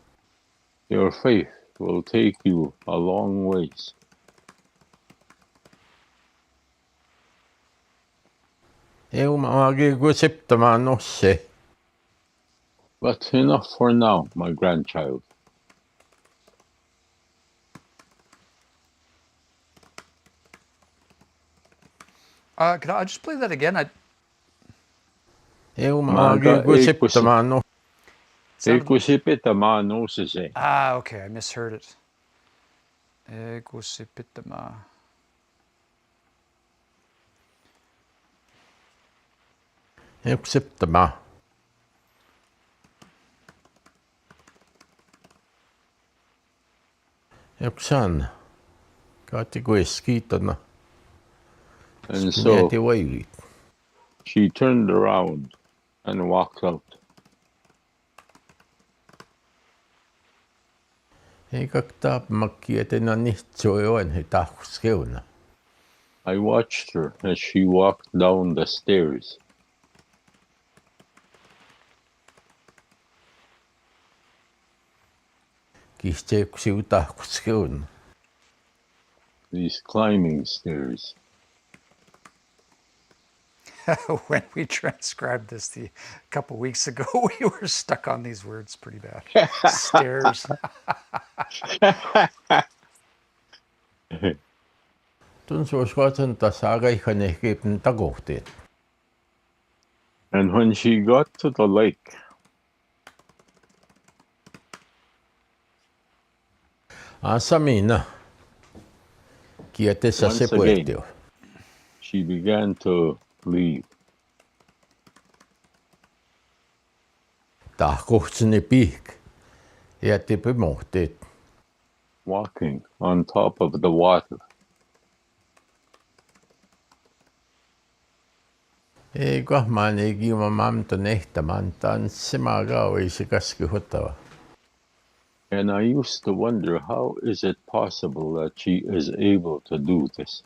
Your faith will take you a long ways. Eu maagi kusiptamaan osse. But enough for now, my grandchild. Could I just play that again? Eu maagi Maga kusiptamaan osse. Ekusipitamaan uusise. Okay, I misheard it. Egusipitama. Eu kusiptamaan. Eu kusan. Kaati kuiskiitona. And so Wailit. she turned around and walked out. Ei kaktaa makkietena nihtsoion he tahkuskeuna. I watched her as she walked down the stairs. Kihtseeksiu tahkuskeuna. These climbing stairs. When we transcribed this a couple weeks ago, we were stuck on these words pretty bad. Stairs. Tunsuuskoatan tasagaihan ehkeipin takohteet. And when she got to the lake, Asamina. Kietessä Once se again. puettio. she began to leave. Tahkohtseni pihk. Jätti pomohteet. Walking on top of the water. Ei kahmaan ei kiima mamta nehtämään tanssimaa kauisi kaskihuttava. And I used to wonder, how is it possible that she is able to do this?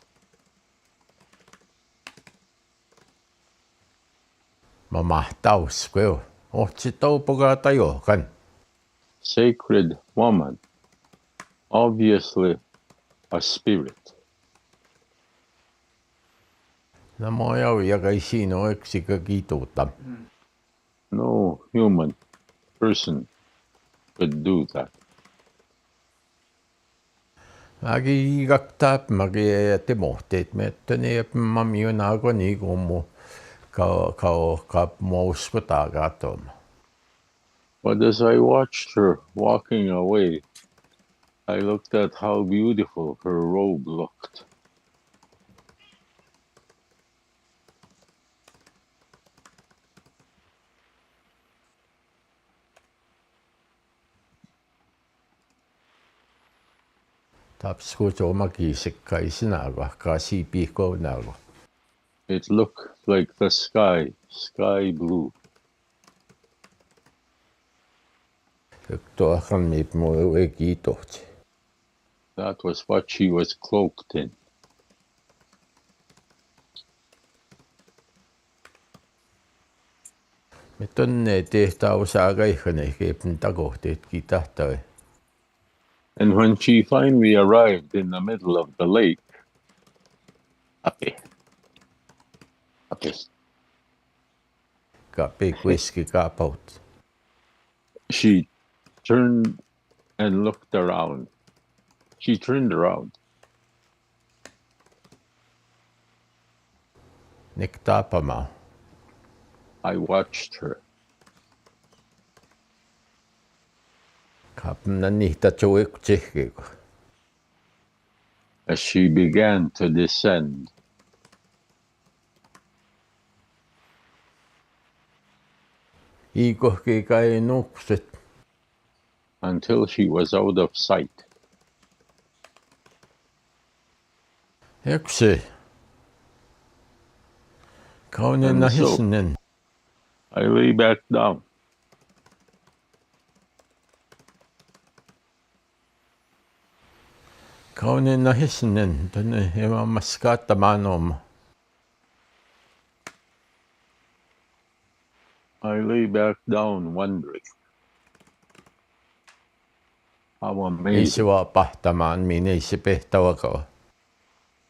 Mä mahtauskeo. Ohtsi toupokaa tajohkan. Sacred woman, obviously a spirit. No mä jau jakai siinä oeksika kiituutta. No human person could do that. Mäki kaktaa, mäki jätti mohteet. Mä etteni mami on aika niin kuin mu mua uskotaan katsomaan. But as I watched her walking away, I looked at how beautiful her robe looked. Tapskuutu omakiisikkaisi naago, kasi pihko naago. It looked like the sky blue. Tuohan miip muu ei kiitohti. That was what she was cloaked in. Me tonne tehtaa osaa kaiken ehkeipin takohteet kitahtai. And when she finally arrived in the middle of the lake, ape, Kapi kuiski kaapaut. she turned and looked around. She turned around. Nek taapamaa. I watched her. Kapna nihta tsuik tsihkiko. As she began to descend. Iikohki kai nukset. Until she was out of sight. Yksi. Kaunen And so- hisnen. I lay back down. Kaunin na hisnen, tunne hieman maskaattamaan oma. I lay back down, wondering how Ei amazing se vaan pahtamaan, minä ei se pehtavakaan.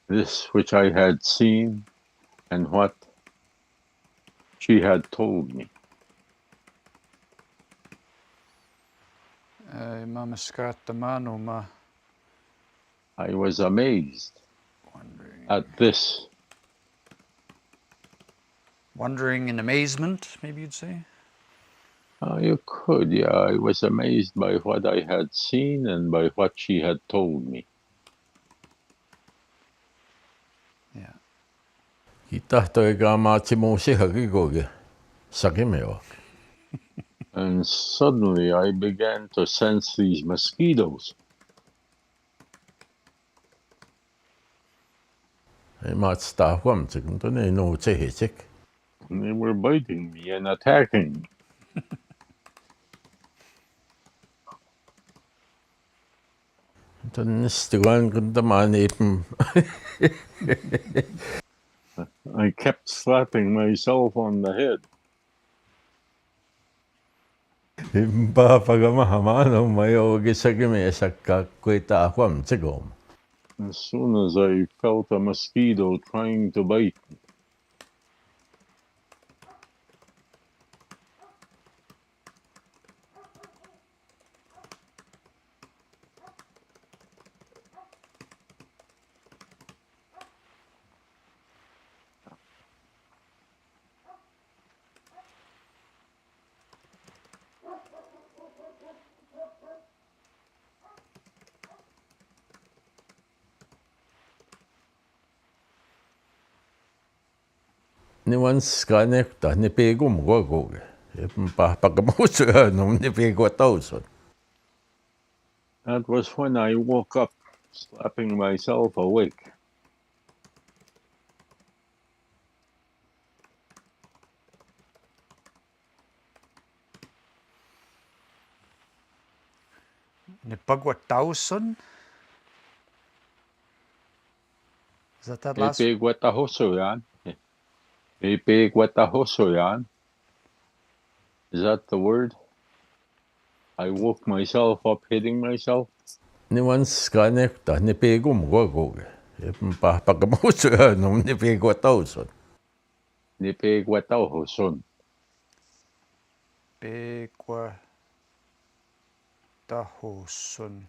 this which I had seen and what she had told me. Mä maskaattamaan oma. I was amazed at this. Wondering in amazement, maybe you'd say? You could, yeah. I was amazed by what I had seen and by what she had told me. Yeah. Ki tahtoikaan maatsi muu sihakikoke. Sakimeo. And suddenly I began to sense these mosquitoes. Ei maatsi taa huomtsi, kun tuonne ei nuu tsehitsek. And they were biting me and attacking me. Tuonne stuan, kun tämä niipun. I kept slapping myself on the head. Papaga mahamaan on majogi sakimea sakkaa, kui taa huomtsi kooma. As soon as I felt a mosquito trying to bite me, Ni vanska nekta, ni peegum koguge. Papaga muusuja, no ni peegu tausun. that was when I woke up, slapping myself awake. Ne pagwatauson? Is that last? Is that the word? I woke myself up hitting myself. Ni vanska nekta, ni peegum koguge. Papaga muusuja, no ni peegu tausun. Pagwatahuson.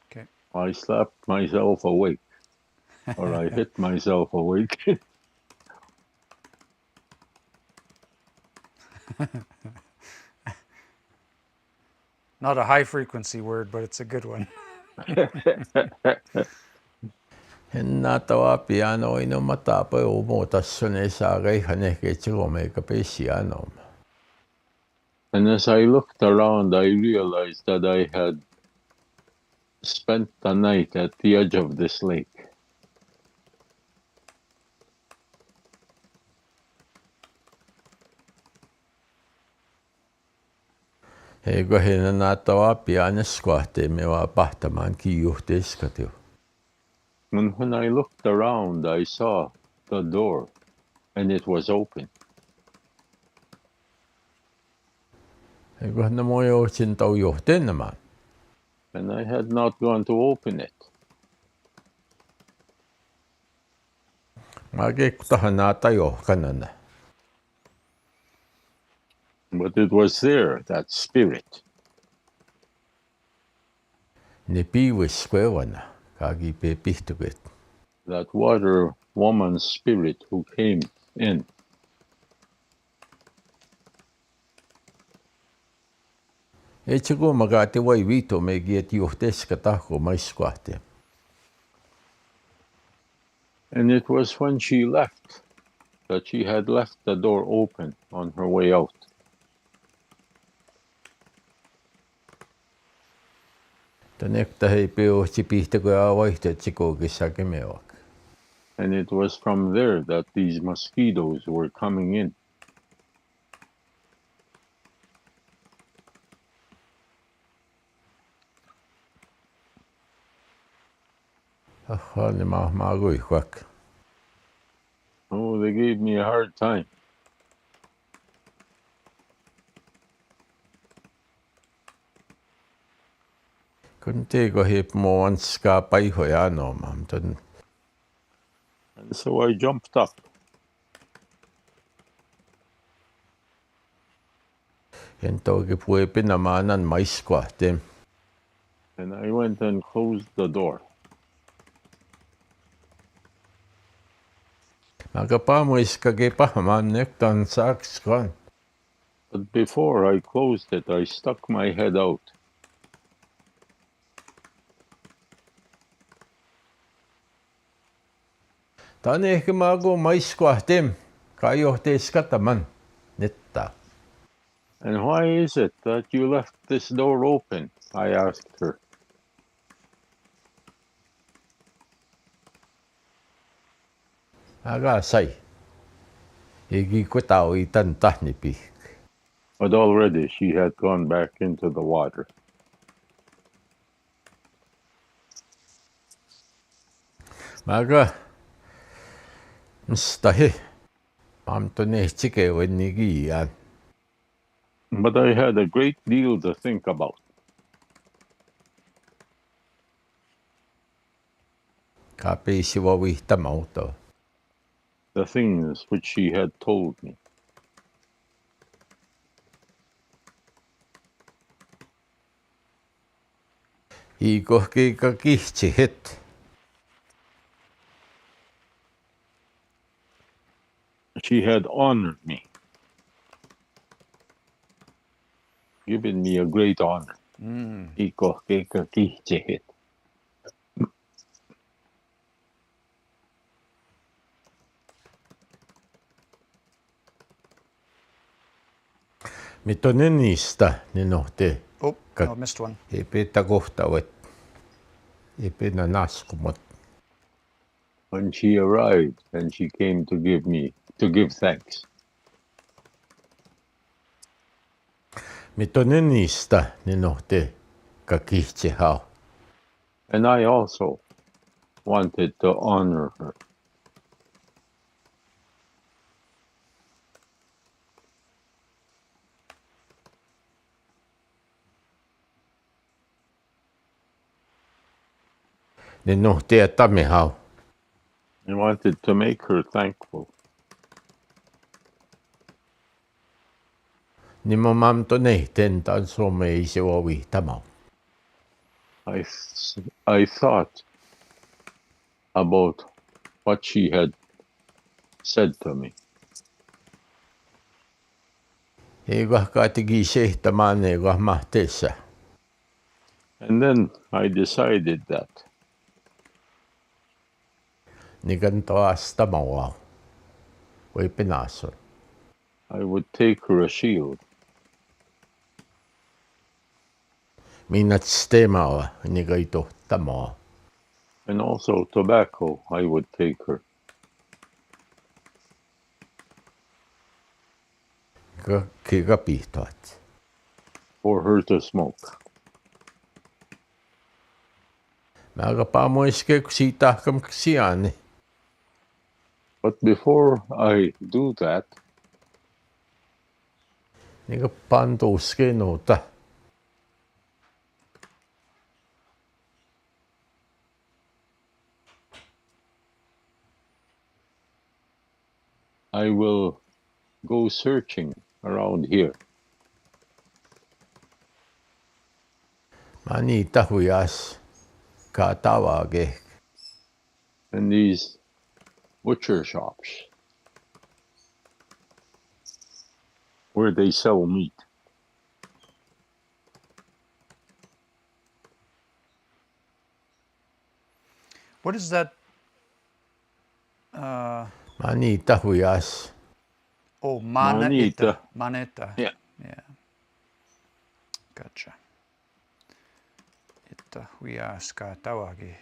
Okay. I slapped myself awake, or I hit myself awake. Not a high frequency word, but it's a good one. Henna tawa piano ino matapa umuutassun ei saa reihan ehkä itselomeikä pesiano. And as I looked around, I realized that I had spent the night at the edge of this lake. Eikö henna tawa pianes kohtiimme vaan pahtamaan kiiuhteeskatio. And when I looked around, I saw the door, and it was open. Eikö hän moi ootsin tau johteenamaan. And I had not gone to open it. Mä kekkutahan naata johkanana. But it was there, that spirit. Ne piivis kuevana, kaagi pee pihtuket. That water woman's spirit who came in. Eikö kun mä kaati voi viito meikin, että johteeska tahko maiskohtia. And it was when she left that she had left the door open on her way out. Tänektä hei peohti pihtäkö vaihtoehti koukissakin meoak. And it was from there that these mosquitoes were coming in. Ahani mahmagui kwak. Oh, they gave me a hard time. Kun teko hip mo anska pai hoyano mam ton. And so I jumped up. En toki puepin amanan maiskwahtem. And I went and closed the door. Magapamuiska kepa man nektan sakskon. But before I closed it, I stuck my head out. Tane ehkä mago maiskwahtem. Kajohteiskataman. Netta. And why is it that you left this door open? I asked her. Aga sai. Igi kwetao itan tahnipi. But already she had gone back into the water. Maga. Mstahi. Mam to ne chike wenigi yan. But I had a great deal to think about. Kapi siwawi tamauto. The things which she had told me. Iko ka kihti hit. She had honored me, given me a great honor. Iko keka kihchehit. Mitonen niistä niin nohti. Oh, no, missed one. Ei pitä kohtavat. Ei pidä naskumot. When she arrived and she came to give thanks. Mitonen niistä niin nohti. Ka kihti hao. And I also wanted to honor her. Niin nohti että me hao. I wanted to make her thankful. Niin mo mam to nehten tan some ei se ovi tamau. I thought about what she had said to me. Ei kahkaa teki sehtämään ei kahmahteessa. And then I decided that Niin kan taas tamau. Voi penason. I would take her a shield. Minä stemaa niin kai to tamau. And also tobacco I would take her. Kika pihtoat. For her to smoke. Mä paamoiske siitä kamksiani. But before I do that, Niin pantuuske noita. I will go searching around here. Mä niitä huijas. Katavake. In these butcher shops where they sell meat. What is that? Mä niitä huijas. Oh, Manita. Maneta. Yeah. Yeah. Gotcha. Että huijaskaa tawagi.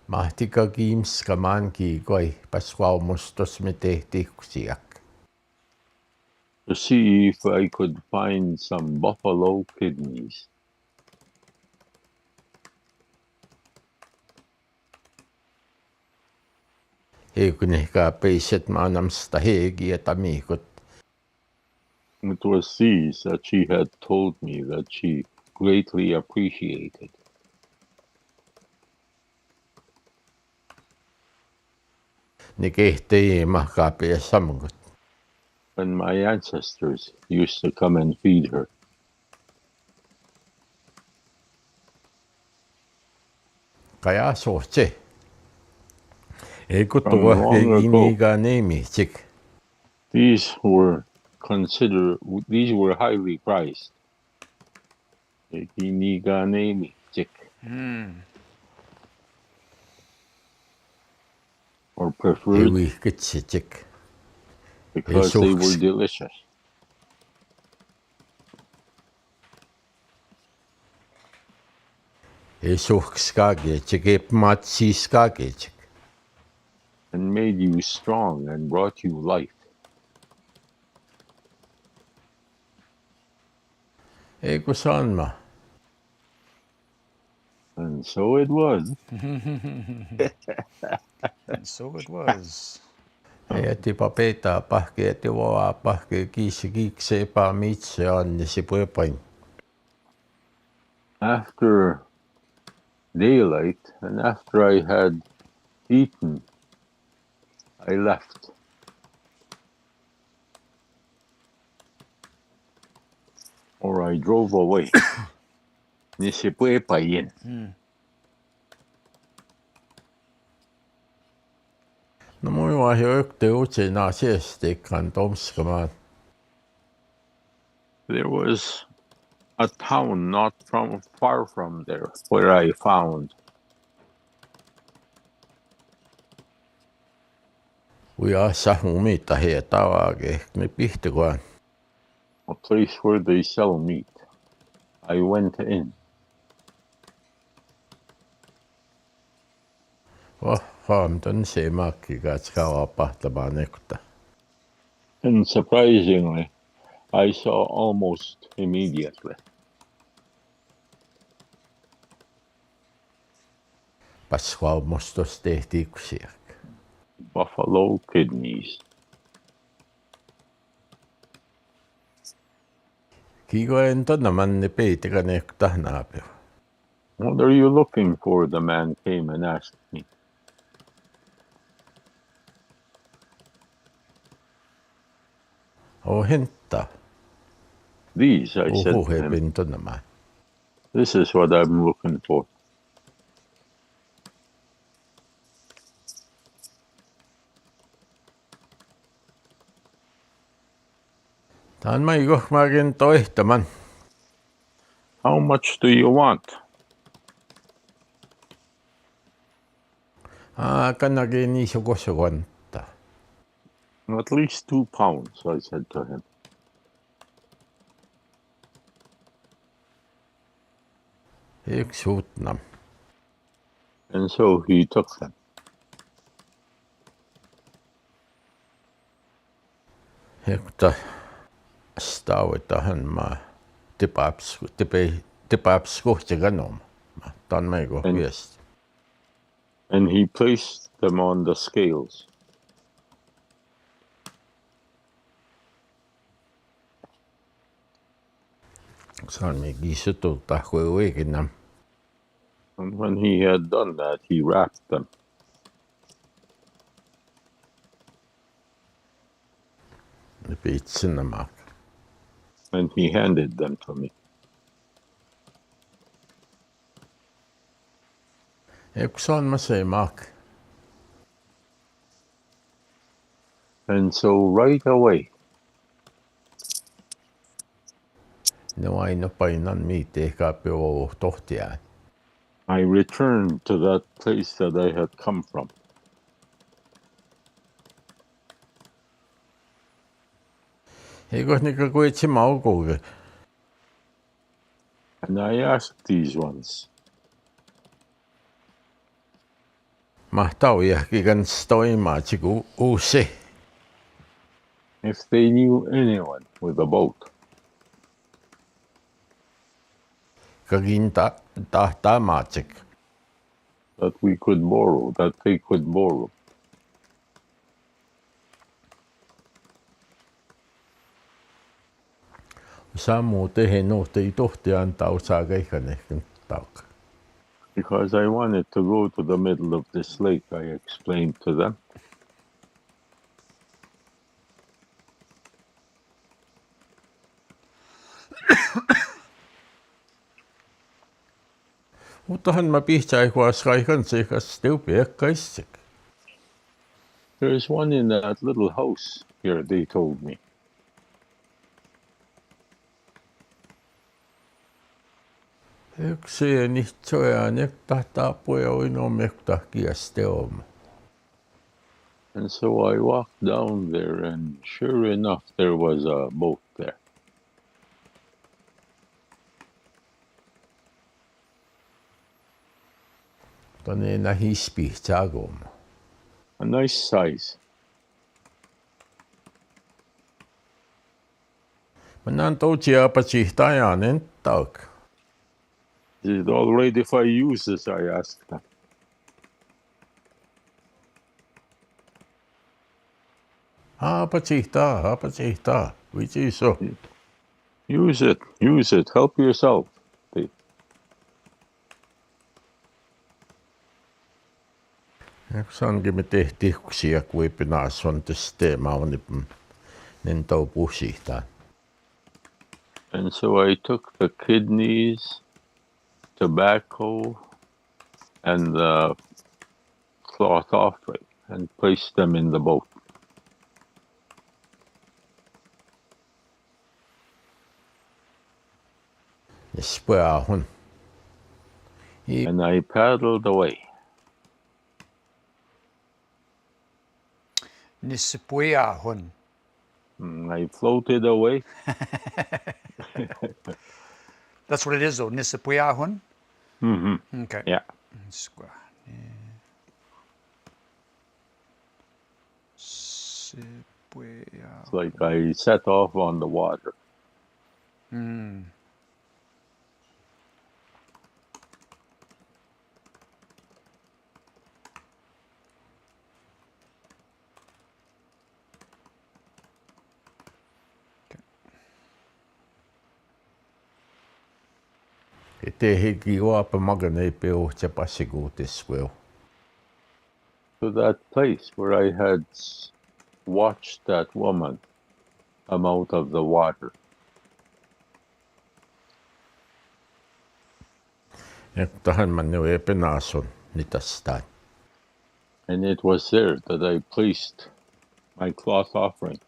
Mahtika kiimska manki koi pasvaumustos me tehti kusiak. To see if I could find some buffalo kidneys. Eikö ka peiset maanamsta heegiä tamikot. It was these that she had told me that she greatly appreciated. Ne kehtei mahkaa pia samukot. When my ancestors used to come and feed her. Kaya sohtse. Eikö From tuo long ago, keiniga neemitsik. these were highly prized. Or preferred Ewi kitsitsik. because they were suhks. delicious. Suhkskaagitsik, matsiskaagitsik. And made you strong and brought you life. Eikö sanma? And so it was. And so it was. Ja tipa petaa pahke, tivoa pahke, kiisi kiikse epämitse annisi puepain. After daylight and after I had eaten, I left. Or I drove away. No mui vahi ökte utsina siestikkan tomskamaan. There was a town not far from there where I found. Ujaassa humita hie tavaake, ne pihtukaan. A place where they sell meat. I went in. Vahvaamton se makki katskaava pahtamaan nekta. And surprisingly, I saw almost immediately. Paskualmostos tehtiin kusiak. Buffalo kidneys. Kiiko en tonna manne peitika nekta naapio. What are you looking for? The man came and asked me. O henta. These, I said Oho to him. hepin tonna maan. This is what I'm looking for. Tän mä ikohmaakin toihtaman. How much do you want? Kannakin niissä kosokonta. At least 2 pounds, I said to him. Yksi uutna. And so he took them. Hekta staavitahan mä tipaps kohti kanom. Tän mä viesti. And he placed them on the scales. Saan me kiisutulta kuitenkin. And when he had done that, he wrapped them. Ne piitsin nämä. And he handed them to me. Eikö saan mä se maak? And so right away, Ne aina painan miitteekä pio tohtiaan. I returned to that place that I had come from. Eikö niitä kuitsi maukuukin? And I asked these ones, Mahtau jahki kans toimaa tsiku uusi. if they knew anyone with a boat. Kakin tahtaa maatsik. That they could borrow. Samu tehen ei tohti antaa osaa keikkanehken taukka. Because I wanted to go to the middle of this lake, I explained to them. Utahan mä pihtsai kuas kaikan sekas teupiekkaissek. There's one in that little house here, they told me. Yksi nihtsoja nekta tapoja oino mekta kiesteoma. And so I walked down there, and sure enough, there was a boat there. Tane na hispihtsaagoma. A nice size. Mä näen toutia patsihtajanen tauk. Is it all right if I use this? I asked them. Patsihtaa. Vitsi so. Use it, help yourself. Sankin me tehtiin kuksia kuipinaas on testeema on niin tau puhsihtaan. And so I took the kidneys, tobacco, and the cloth offering and placed them in the boat. Nispuahun. And I paddled away. Nispuiahun. I floated away. That's what it is, though. Nispuiahun. Mm-hmm. Okay. Yeah. It's like I set off on the water. Te hiki oapa maganei peo te pasikuutis well. To that place where I had watched that woman come out of the water. Tähän mä ne epenaason nitastaan. And it was there that I placed my cloth offering.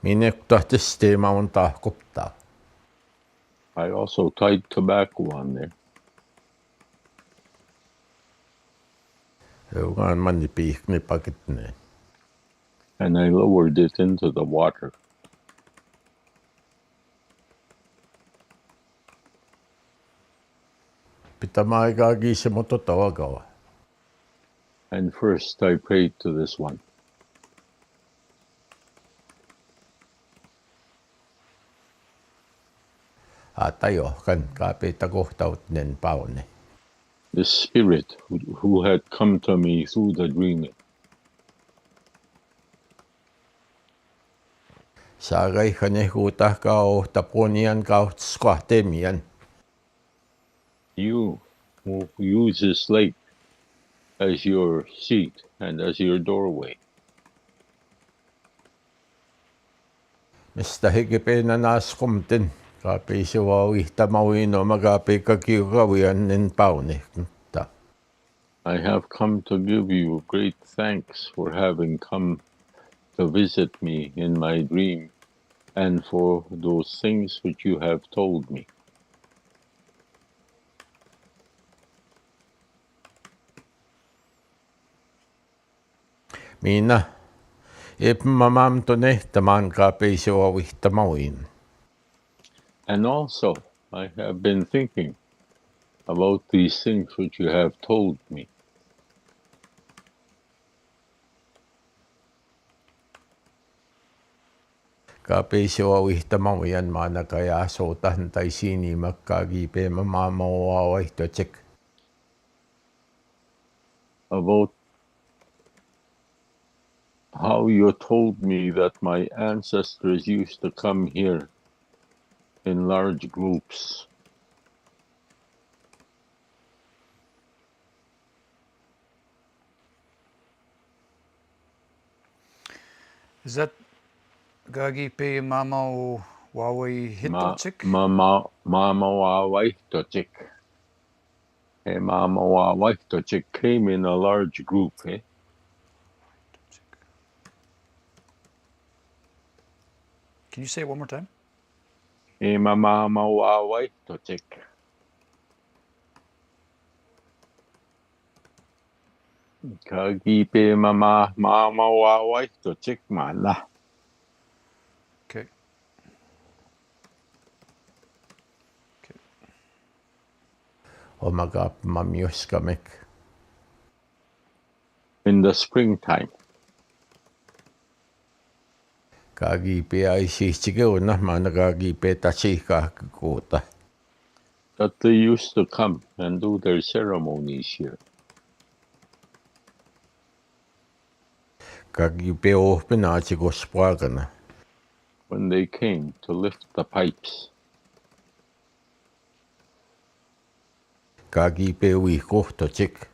Minne tahtis teema on tahkoptaa. I also tied tobacco on there. Eukaan manni piihkni paketneen. And I lowered it into the water. Pitää aikaa kiise mutta taukaa. And first I prayed to this one. Tajo, kan kaapita kohtautinen paunne. The spirit who had come to me through the dreaming. Saaraihan huutahkaa ohta ponian kautta skahtemian. You who use this lake as your seat and as your doorway. Mistä hekipeenä naskomten. Kaapi se vaan ihtamauino magaapi kakiukaviannen paunne. I have come to give you great thanks for having come to visit me in my dream and for those things which you have told me. Minä epmamam to nehtaman kaapi se vaan ihtamauin. And also, I have been thinking about these things which you have told me. Kaapi se vaan ihtamauin maanaka ja sootahan tai siini makkaakin peemamaamoa vaihtoetsek. About how you told me that my ancestors used to come here in large groups. Is that Gagi pe mama o Wawai Hitochik? Mama wa Waitochik. Hey, Mama wa Waitochik came in a large group, eh? Can you say it one more time? Hey, Mama wa Waitochik. Kagipe mama wa Waitochik mana. Okay. O magap mamios kamek. In the springtime. Kagipe ay sisige o na managagipe tasi kakikota. That they used to come and do their ceremonies here. Kagipe o pinasi ko spagana. When they came to lift the pipes. Kagipe ui kohtochik.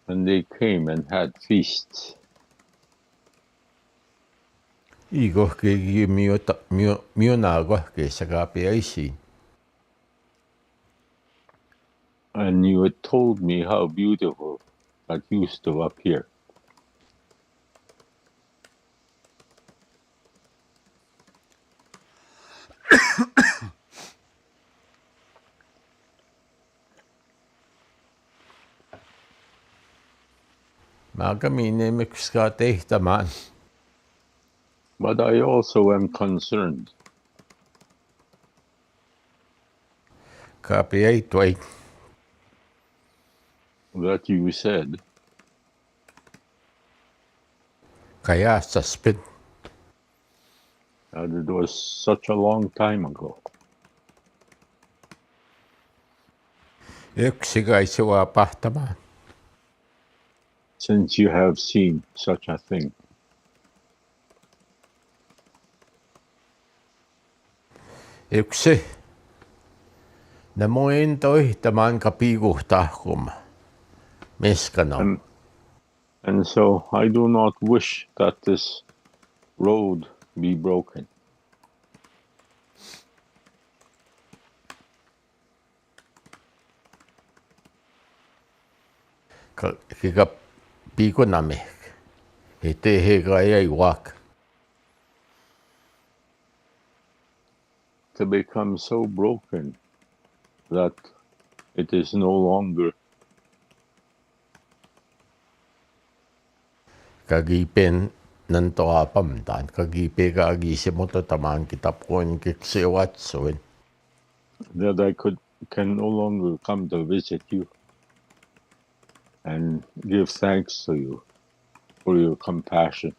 When they came and had feasts. Igo ke mio nago ke sagape ay si. And you had told me how beautiful that used to appear. Magamine mikska tehtaman. But I also am concerned. Kape ay tuay. That you said Kaya suspend. that it was such a long time ago. Yksiga se wa pahtaman. Since you have seen such a thing. Yksi. Na moen toi taman kapigu tahkum. Meskano. And so I do not wish that this road be broken. Kika pico name. Hete he gaya walk. To become so broken that it is no longer Kagipen nanto apamdan. Kagipe kagi se moto taman kitap kon kiksewat soin. that I can no longer come to visit you and give thanks to you for your compassion.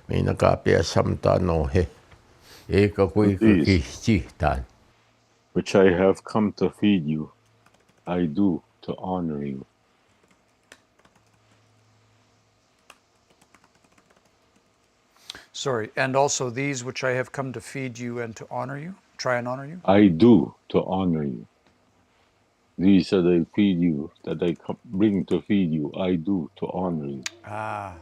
May nakapia samta no he. Eka kui kakihtan. Which I have come to feed you, I do to honor you. Sorry, and also these which I have come to feed you and to honor you, try and honor you? I do to honor you. These that I feed you, that I bring to feed you, I do to honor you. Ah.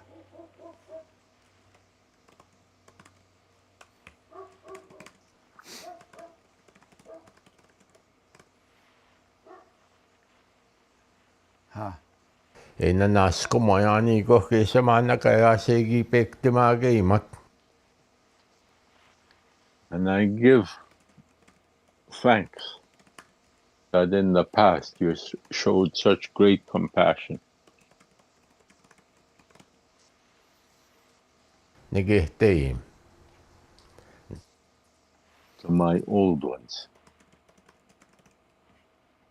Huh. E nanas ko mo yani ko kesa mana kaya segi pek timage imat. And I give thanks that in the past you showed such great compassion. Negehte To my old ones.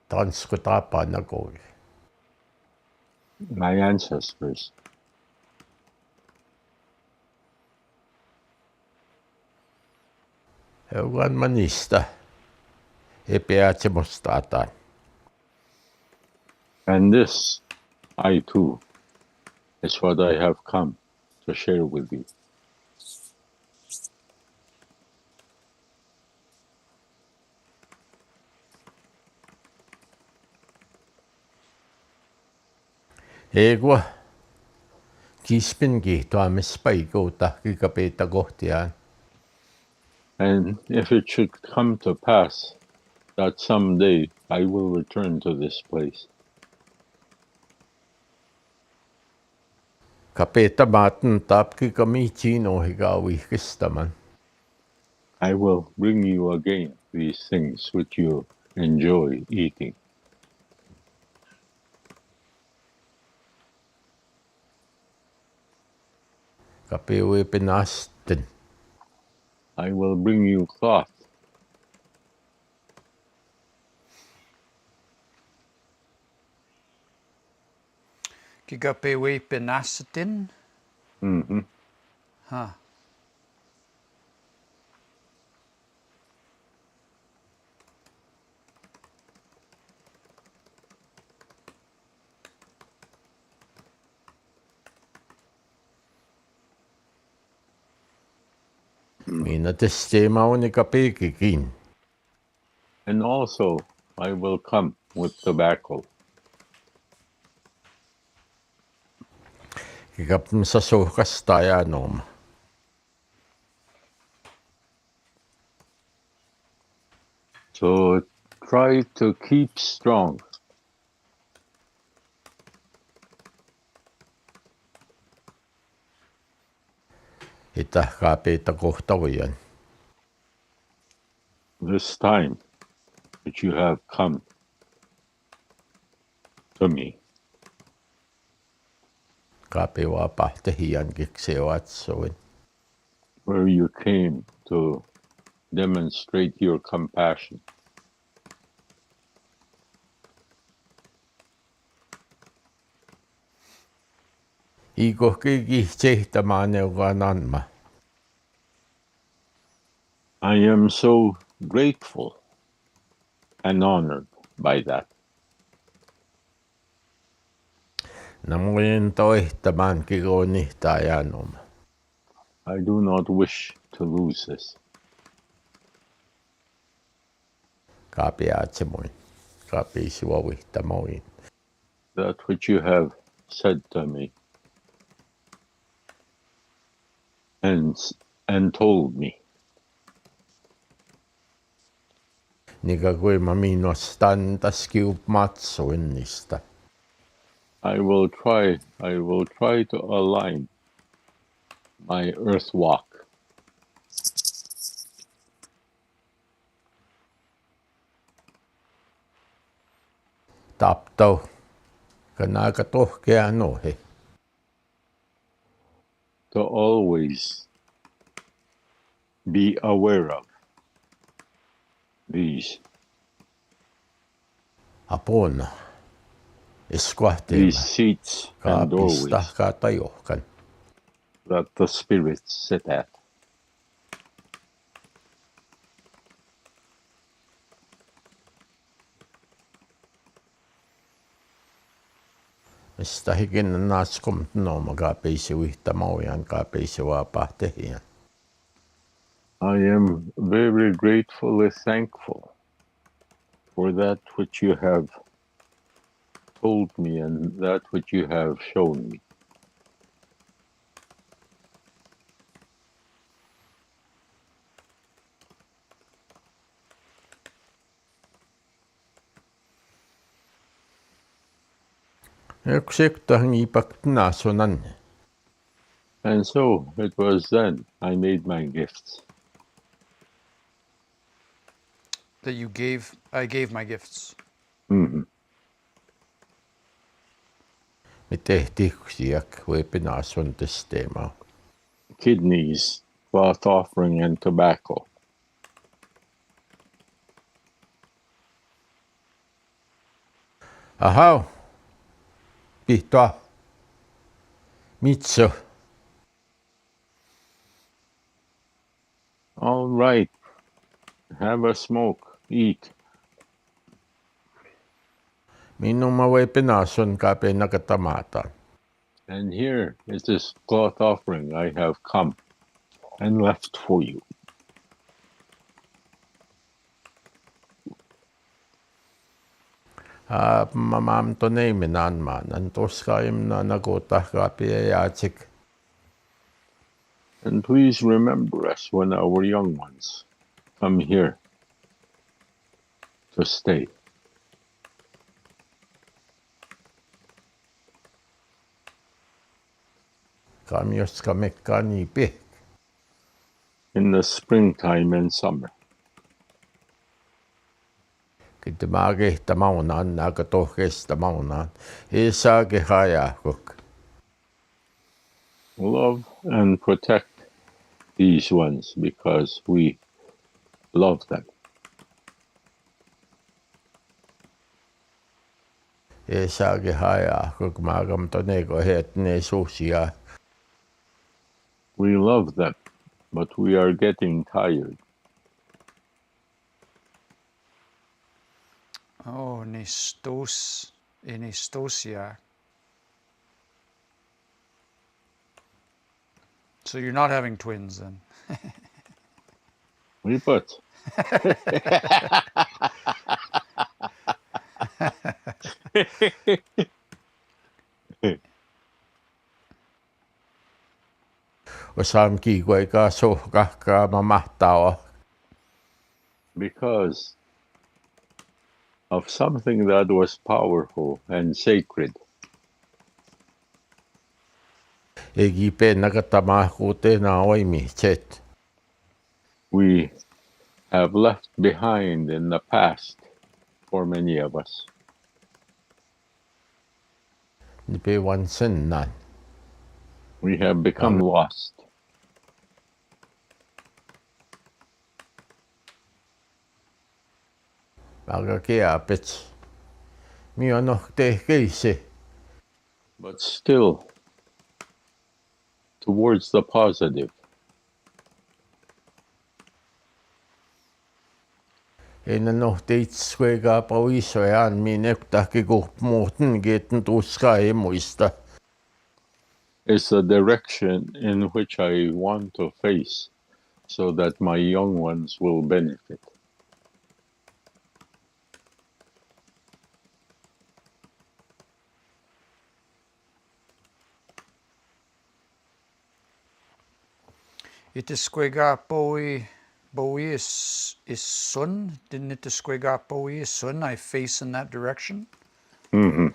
tans ko tapa na ko. My ancestors. Ewan manista. E peace mostatan. And this I too is what I have come to share with you. Eikua kispinki tuamispaiko tahkikapeita kohtiaan. And if it should come to pass that someday I will return to this place, Kapeita maatan tapkikamichino hikawihkistaman. I will bring you again these things which you enjoy eating. Kapewe penastin. I will bring you cloth. Gigapewe penasatin. Mm-hmm. Huh. Mina testemauni kapekikin. And also I will come with tobacco. Kikapm sa sohkastajanom. So try to keep strong. Itahkapeita kohtavian. This time which you have come to me. Kapewa pahtahian kikseoatsoin. Where you came to demonstrate your compassion. Ikohkikihchehtamaneukananma. I am so grateful and honored by that. Namuin toihtaman kikonihtajanom. I do not wish to lose this. Kapiaatsemoin. Kapiisiwavihtamoin. That which you have said to me and told me. Nikakui maminostan taskiupmatsoinnista. I will try to align my earth walk. Taptau. Kanakatohkeanohe. To always be aware of these Apona. these Iskuahteema. seats and doorways Kaapistahkaatajohkan. that the spirits sit at. Stahikin naskom noma kapeisiwihtamaujan kapeisiwapahtahian. I am very gratefully thankful for that which you have told me and that which you have shown me. Yksikutahngipaknasonan. And so it was then I made my gifts. That I gave my gifts. Mm-hmm. Me tehtiksiak webinason testema. Kidneys, cloth offering, and tobacco. Ahau. Pihtoa. Mitso. All right. Have a smoke. Eat. Minun mä webinason kape nakatamata. And here is this cloth offering I have come and left for you. Mam to name nan man and toskaim na nagota kapiayatik. And please remember us when our young ones come here to stay. Kamios kamekani pe. In the springtime and summer. Kitamage tamaunan nagatohes tamaunan. Isa gehaya cook. Love and protect these ones because we love them. Isa gehaya cook magam tonego het ne susia. We love them, but we are getting tired. Oh, Nestosia. So you're not having twins then? We but Osam ki ka so ka mamahtawa. because of something that was powerful and sacred. Egi pe nagatama kote na oimi chet. We have left behind in the past for many of us. Ni pe wansen nan. We have become lost. Maga ke apet. Mi ano te keise. But still, towards the positive. En no te swega pa iso an mi nekta ke go moten geten tuska e muista. It's the direction in which I want to face so that my young ones will benefit. It is squega Bowie is sun. Didn't it squega Bowie is sun? I face in that direction. Mm-hmm.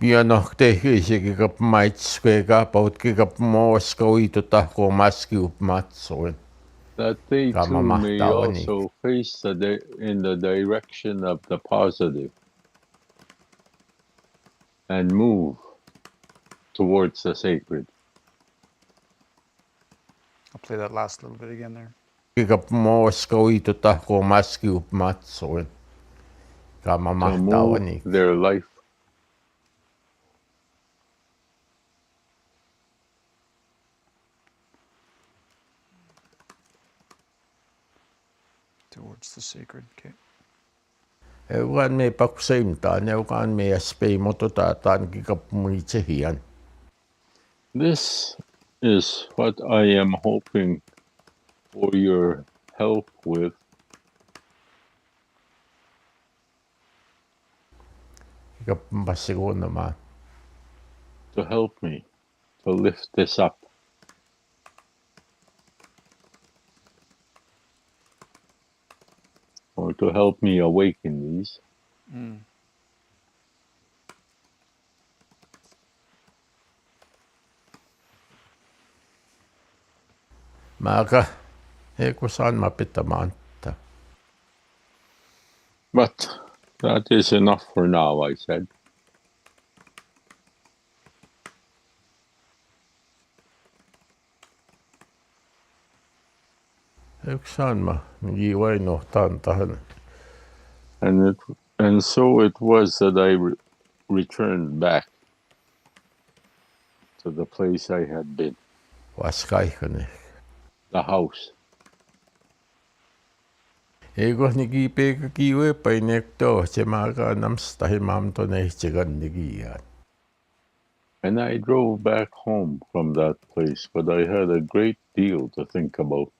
Mi ano te keise ke kap mait swega pa ut ke kap mo skoi to ta ko maski up matsoen. That they Ka too may mamahtawa ni. also face in the direction of the positive and move towards the sacred. I'll play that last little bit again there. Ke kap mo skoi to ta ko maski up matsoen. Ka To mamahtawa move ni. their life Towards the sacred. Okay. Ewan me pakusaim ta, ewan me aspei moto ta tan ki kap mui chehian. This is what I am hoping for your help with. Ki kap mbasigo naman. To help me to lift this up. Or to help me awaken these. Maka, ko saan mapitamaan ta. But that is enough for now, I said. Ko saan ma, giway no tantahan. And so it was that I returned back to the place I had been. Waskay ka ni. The house. Ego niki peka kiwe painekto chemaka namstahi mamto nehchigan nigiyan. And I drove back home from that place, but I had a great deal to think about.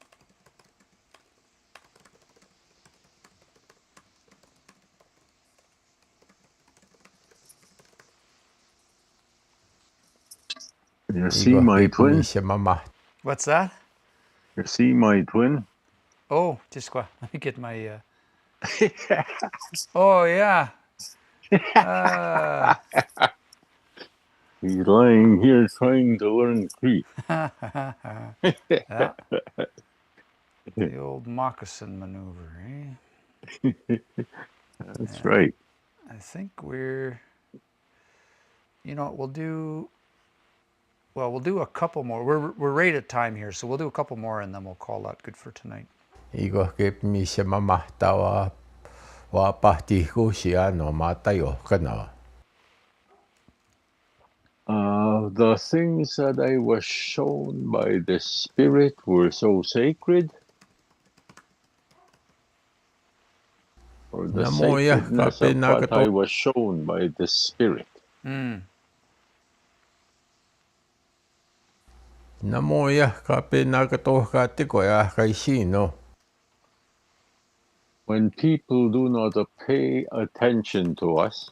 You see Ego my twin? kepni mama. What's that? You see my twin? Oh, just let me get my. Oh yeah. He's lying here trying to learn Cree. Yeah. The old moccasin maneuver, eh? That's right. I think we're. You know, we'll do a couple more. We're right at time here, so we'll do a couple more and then we'll call that good for tonight. Ego kepni mama tawa wa pahti kusiano matayo kana. The things that I was shown by the Spirit were so sacred, or the Namoya sacredness kape of what nakato. I was shown by the Spirit. Namoya kape nakato katiko ya kaisino. When people do not pay attention to us,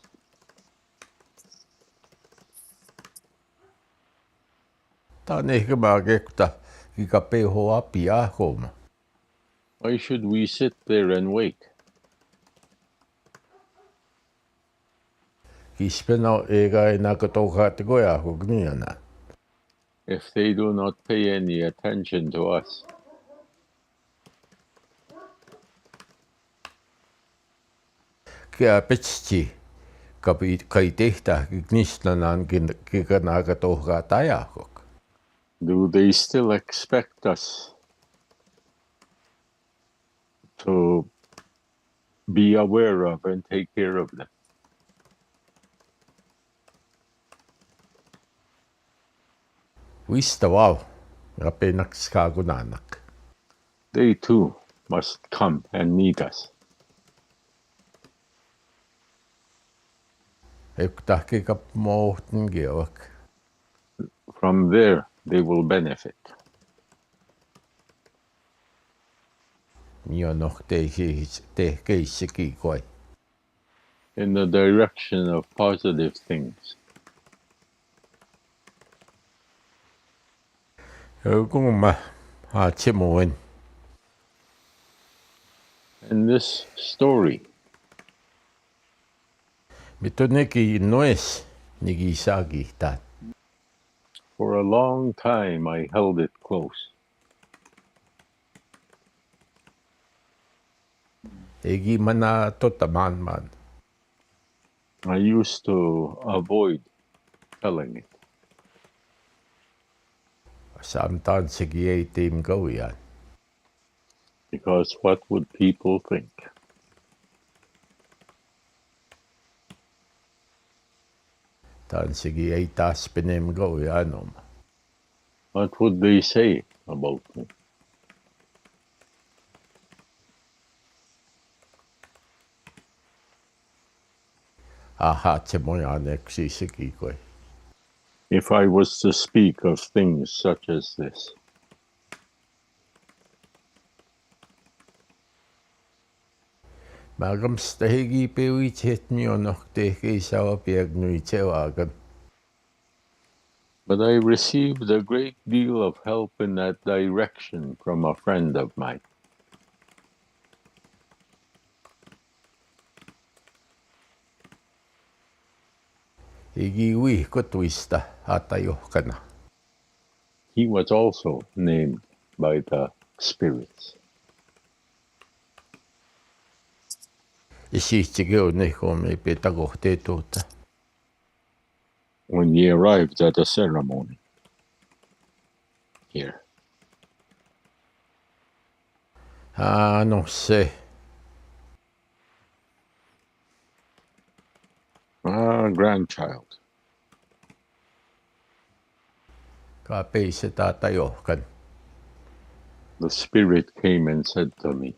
Tane kebagekta ikape hoa pia koma. why should we sit there and wait? Kispeno ega nakato katiko ya hugniana. If they do not pay any attention to us? Kia petsti kai tehtä gnisnanan kika nakato katayakok. Do they still expect us to be aware of and take care of them? Wista wow, kape nakskagunanak. They too must come and meet us. Ektahki kap mohtin geok. From there, they will benefit. Mio noch tehkeissiki koi. In the direction of positive things. Kuma hachimuin. And this story, Mitoneki noes nigisagi tat. for a long time I held it close. Egi mana totaman man. I used to avoid telling it. Samtan sige ay team gawian. Because what would people think? Tan sige ay tas pinem gawianom. What would they say about me? Aha chemoyanek sisiki koi. If I was to speak of things such as this? Magams tahigi pewi chet mio noch tehki sawa piag nui chewagan. But I received a great deal of help in that direction from a friend of mine. Igi wi ko twista atayo kana. He was also named by the spirits. Isichige ne kome petago te tota. When he arrived at a ceremony here. No se. A grandchild. Ka peise tatayo kan. The spirit came and said to me,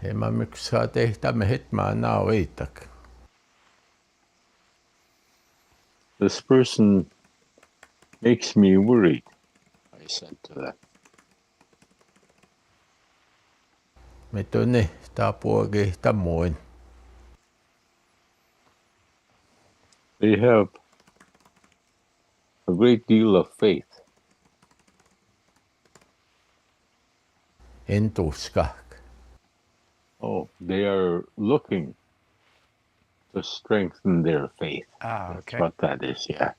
He mä miksi saa tehtämme hetmään nää eitak. This person makes me worried, I said to them. Me tonne tää puolki muin. They have a great deal of faith. En tuskak. Oh, they are looking to strengthen their faith. Ah, That's okay. what that is, yeah.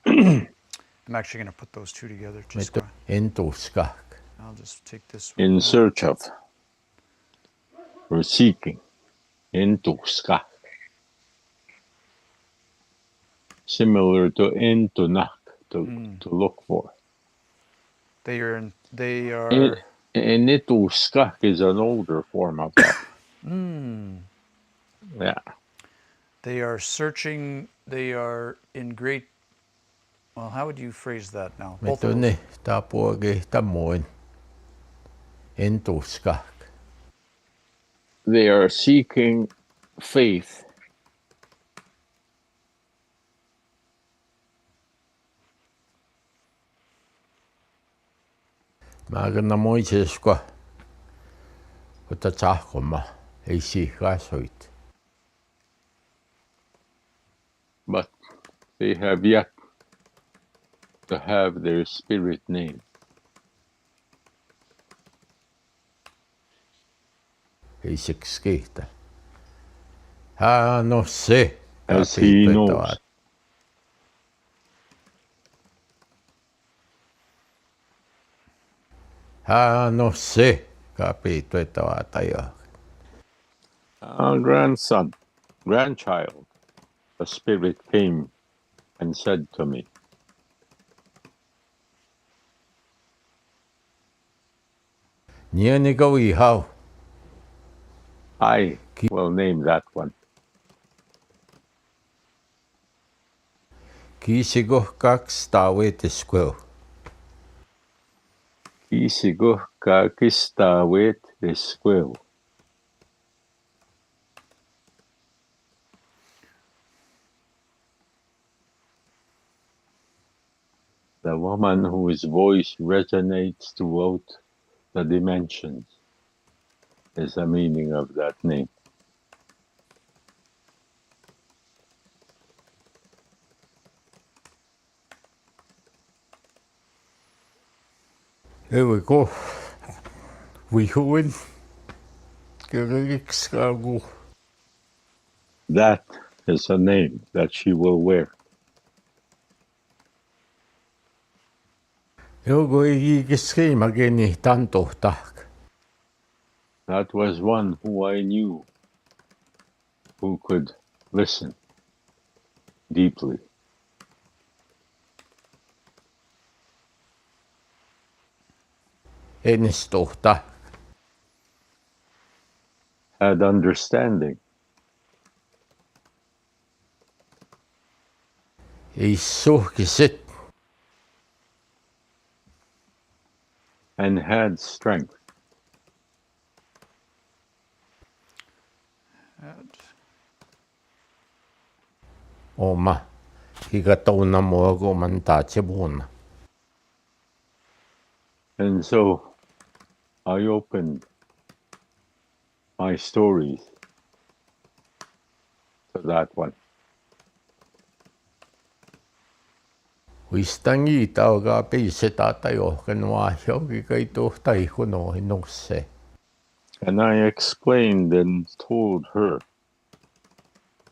I'm actually going to put those two together. Just go. En tuskak. I'll just take this one. In search of, or seeking, entuska. Similar to entunak, to look for. They are. Enituska is an older form of that. Yeah. They are searching. They are in great. Well, how would you phrase that now? Me Both of tonne those. tää puolki muin. En tuskak. They are seeking faith. Mä kanna muisesko. Ota tsahkoma. Ei siikasoit. But they have yet to have their spirit name. Ei siksi kiihtä. No se. As he knows. No se. Kapituettavaa tajaa. Grandchild, the spirit came and said to me, Nieni kaui hau. I will name that one. Kiisiko 200 vetiskuel. Isigo kakista wet esquil. The woman whose voice resonates throughout the dimensions is the meaning of that name. Here we go. We win. Kirikskagu. That is a name that she will wear. Joku ei kiskeimäkeni tantohtak. That was one who I knew who could listen deeply. Ennistohta. Had understanding. Ei suhkiset. And had strength. Oma. Hikatauna mua kuman taatse vuonna. And so I opened my stories to that one. Huistangi tauga peise tata johkan joki kaitu taihuno hinusse. And I explained and told her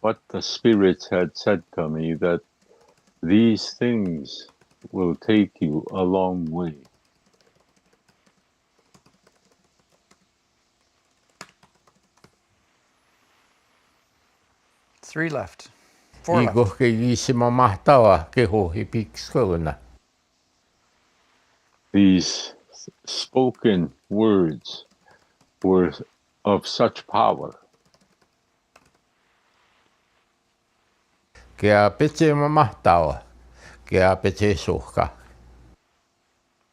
what the spirits had said to me, that these things will take you a long way. Three left. Four left. Iko keisima mahtawa keho hipikskona. These spoken words were of such power. Kea petse mahtawa. Kea petse suhka.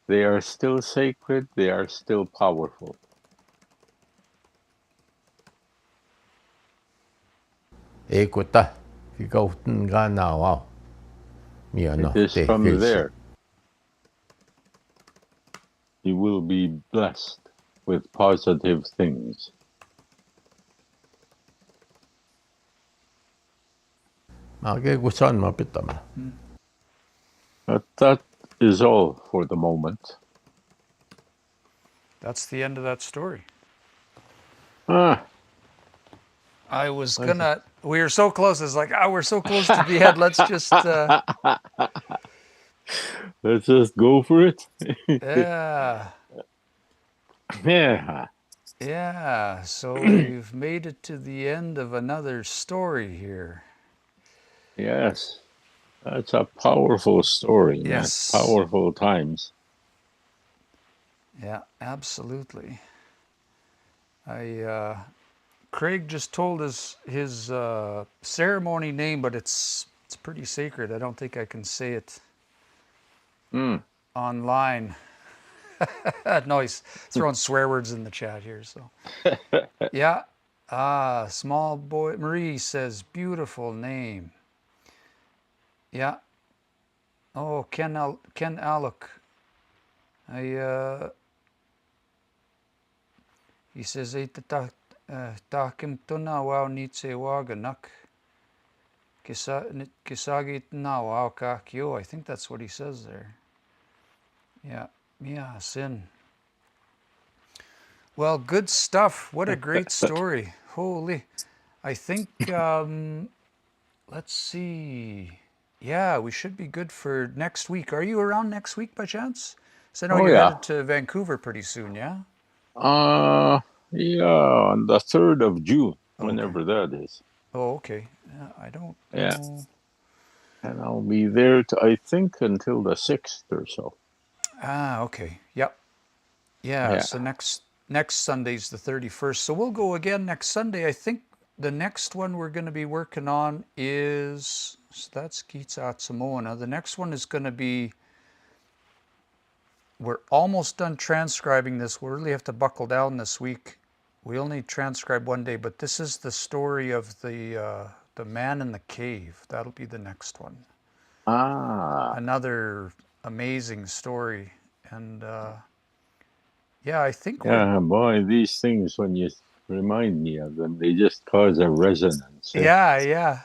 They are still sacred, they are still powerful. E ko ta ki ka nga na wa. Mi ano It is te from ke se. there you will be blessed with positive things. Ma ke ko san ma pitama. But that is all for the moment. That's the end of that story. Ah, I was gonna. We were so close. It's like, we're so close to the end. Let's just. let's just go for it. Yeah. Yeah. Yeah. So we've made it to the end of another story here. Yes. That's a powerful story, man. Yes. Powerful times. Yeah. Absolutely. Craig just told us his ceremony name, but it's pretty sacred. I don't think I can say it online. No, he's throwing swear words in the chat here. So yeah. Small boy Marie says beautiful name. Yeah. Oh, Ken Alec. He says takim tuna wow nitse waganak. Kisagit na wow kakyo. I think that's what he says there. Yeah. Yeah, sin. Well, good stuff. What a great story. Holy. I think, let's see. Yeah, we should be good for next week. Are you around next week by chance? So I know Oh, you're yeah. headed to Vancouver pretty soon, yeah? Yeah, on the 3rd of June, Okay. whenever that is. Oh, okay. Yeah, I don't Yeah. know. And I'll be there, I think, until the 6th or so. Okay. Yep. Yeah, so next Sunday's the 31st. So we'll go again next Sunday. I think the next one we're going to be working on is, so that's Gitsat Samoana. The next one is going to be, we're almost done transcribing this. We'll really have to buckle down this week. We only transcribe one day, but this is the story of the man in the cave. That'll be the next one. Another amazing story. And yeah, I think Yeah, boy, these things, when you remind me of them, they just cause a resonance. Yeah.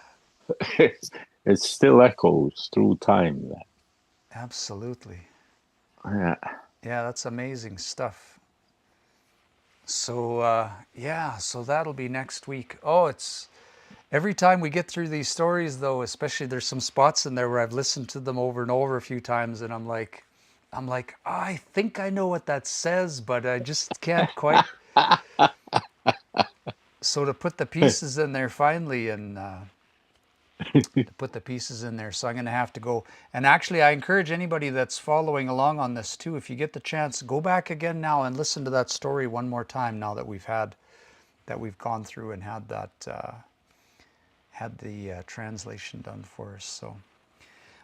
It still echoes through time. Absolutely. Yeah. Yeah, that's amazing stuff. So yeah, so that'll be next week. Oh, it's every time we get through these stories though, especially there's some spots in there where I've listened to them over and over a few times and I'm like, I think I know what that says, but I just can't quite. So to put the pieces in there finally and to put the pieces in there. So I'm going to have to go. And actually, I encourage anybody that's following along on this too, if you get the chance, go back again now and listen to that story one more time now that we've gone through and had the translation done for us. So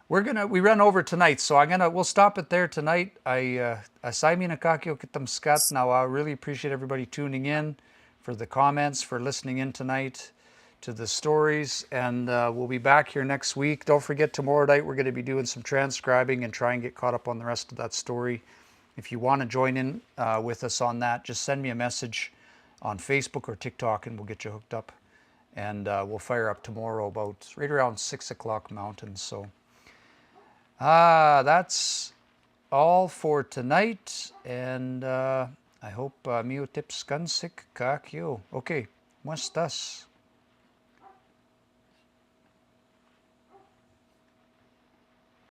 we run over tonight, so we'll stop it there tonight. Asai minakakio kitam skat. Now I really appreciate everybody tuning in, for the comments, for listening in tonight to the stories, and we'll be back here next week. Don't forget, tomorrow night we're going to be doing some transcribing and try and get caught up on the rest of that story. If you want to join in with us on that, just send me a message on Facebook or TikTok and we'll get you hooked up. And we'll fire up tomorrow about right around 6 o'clock Mountain. So that's all for tonight. And I hope Mio tips kansik kakyo. Okay, muestas.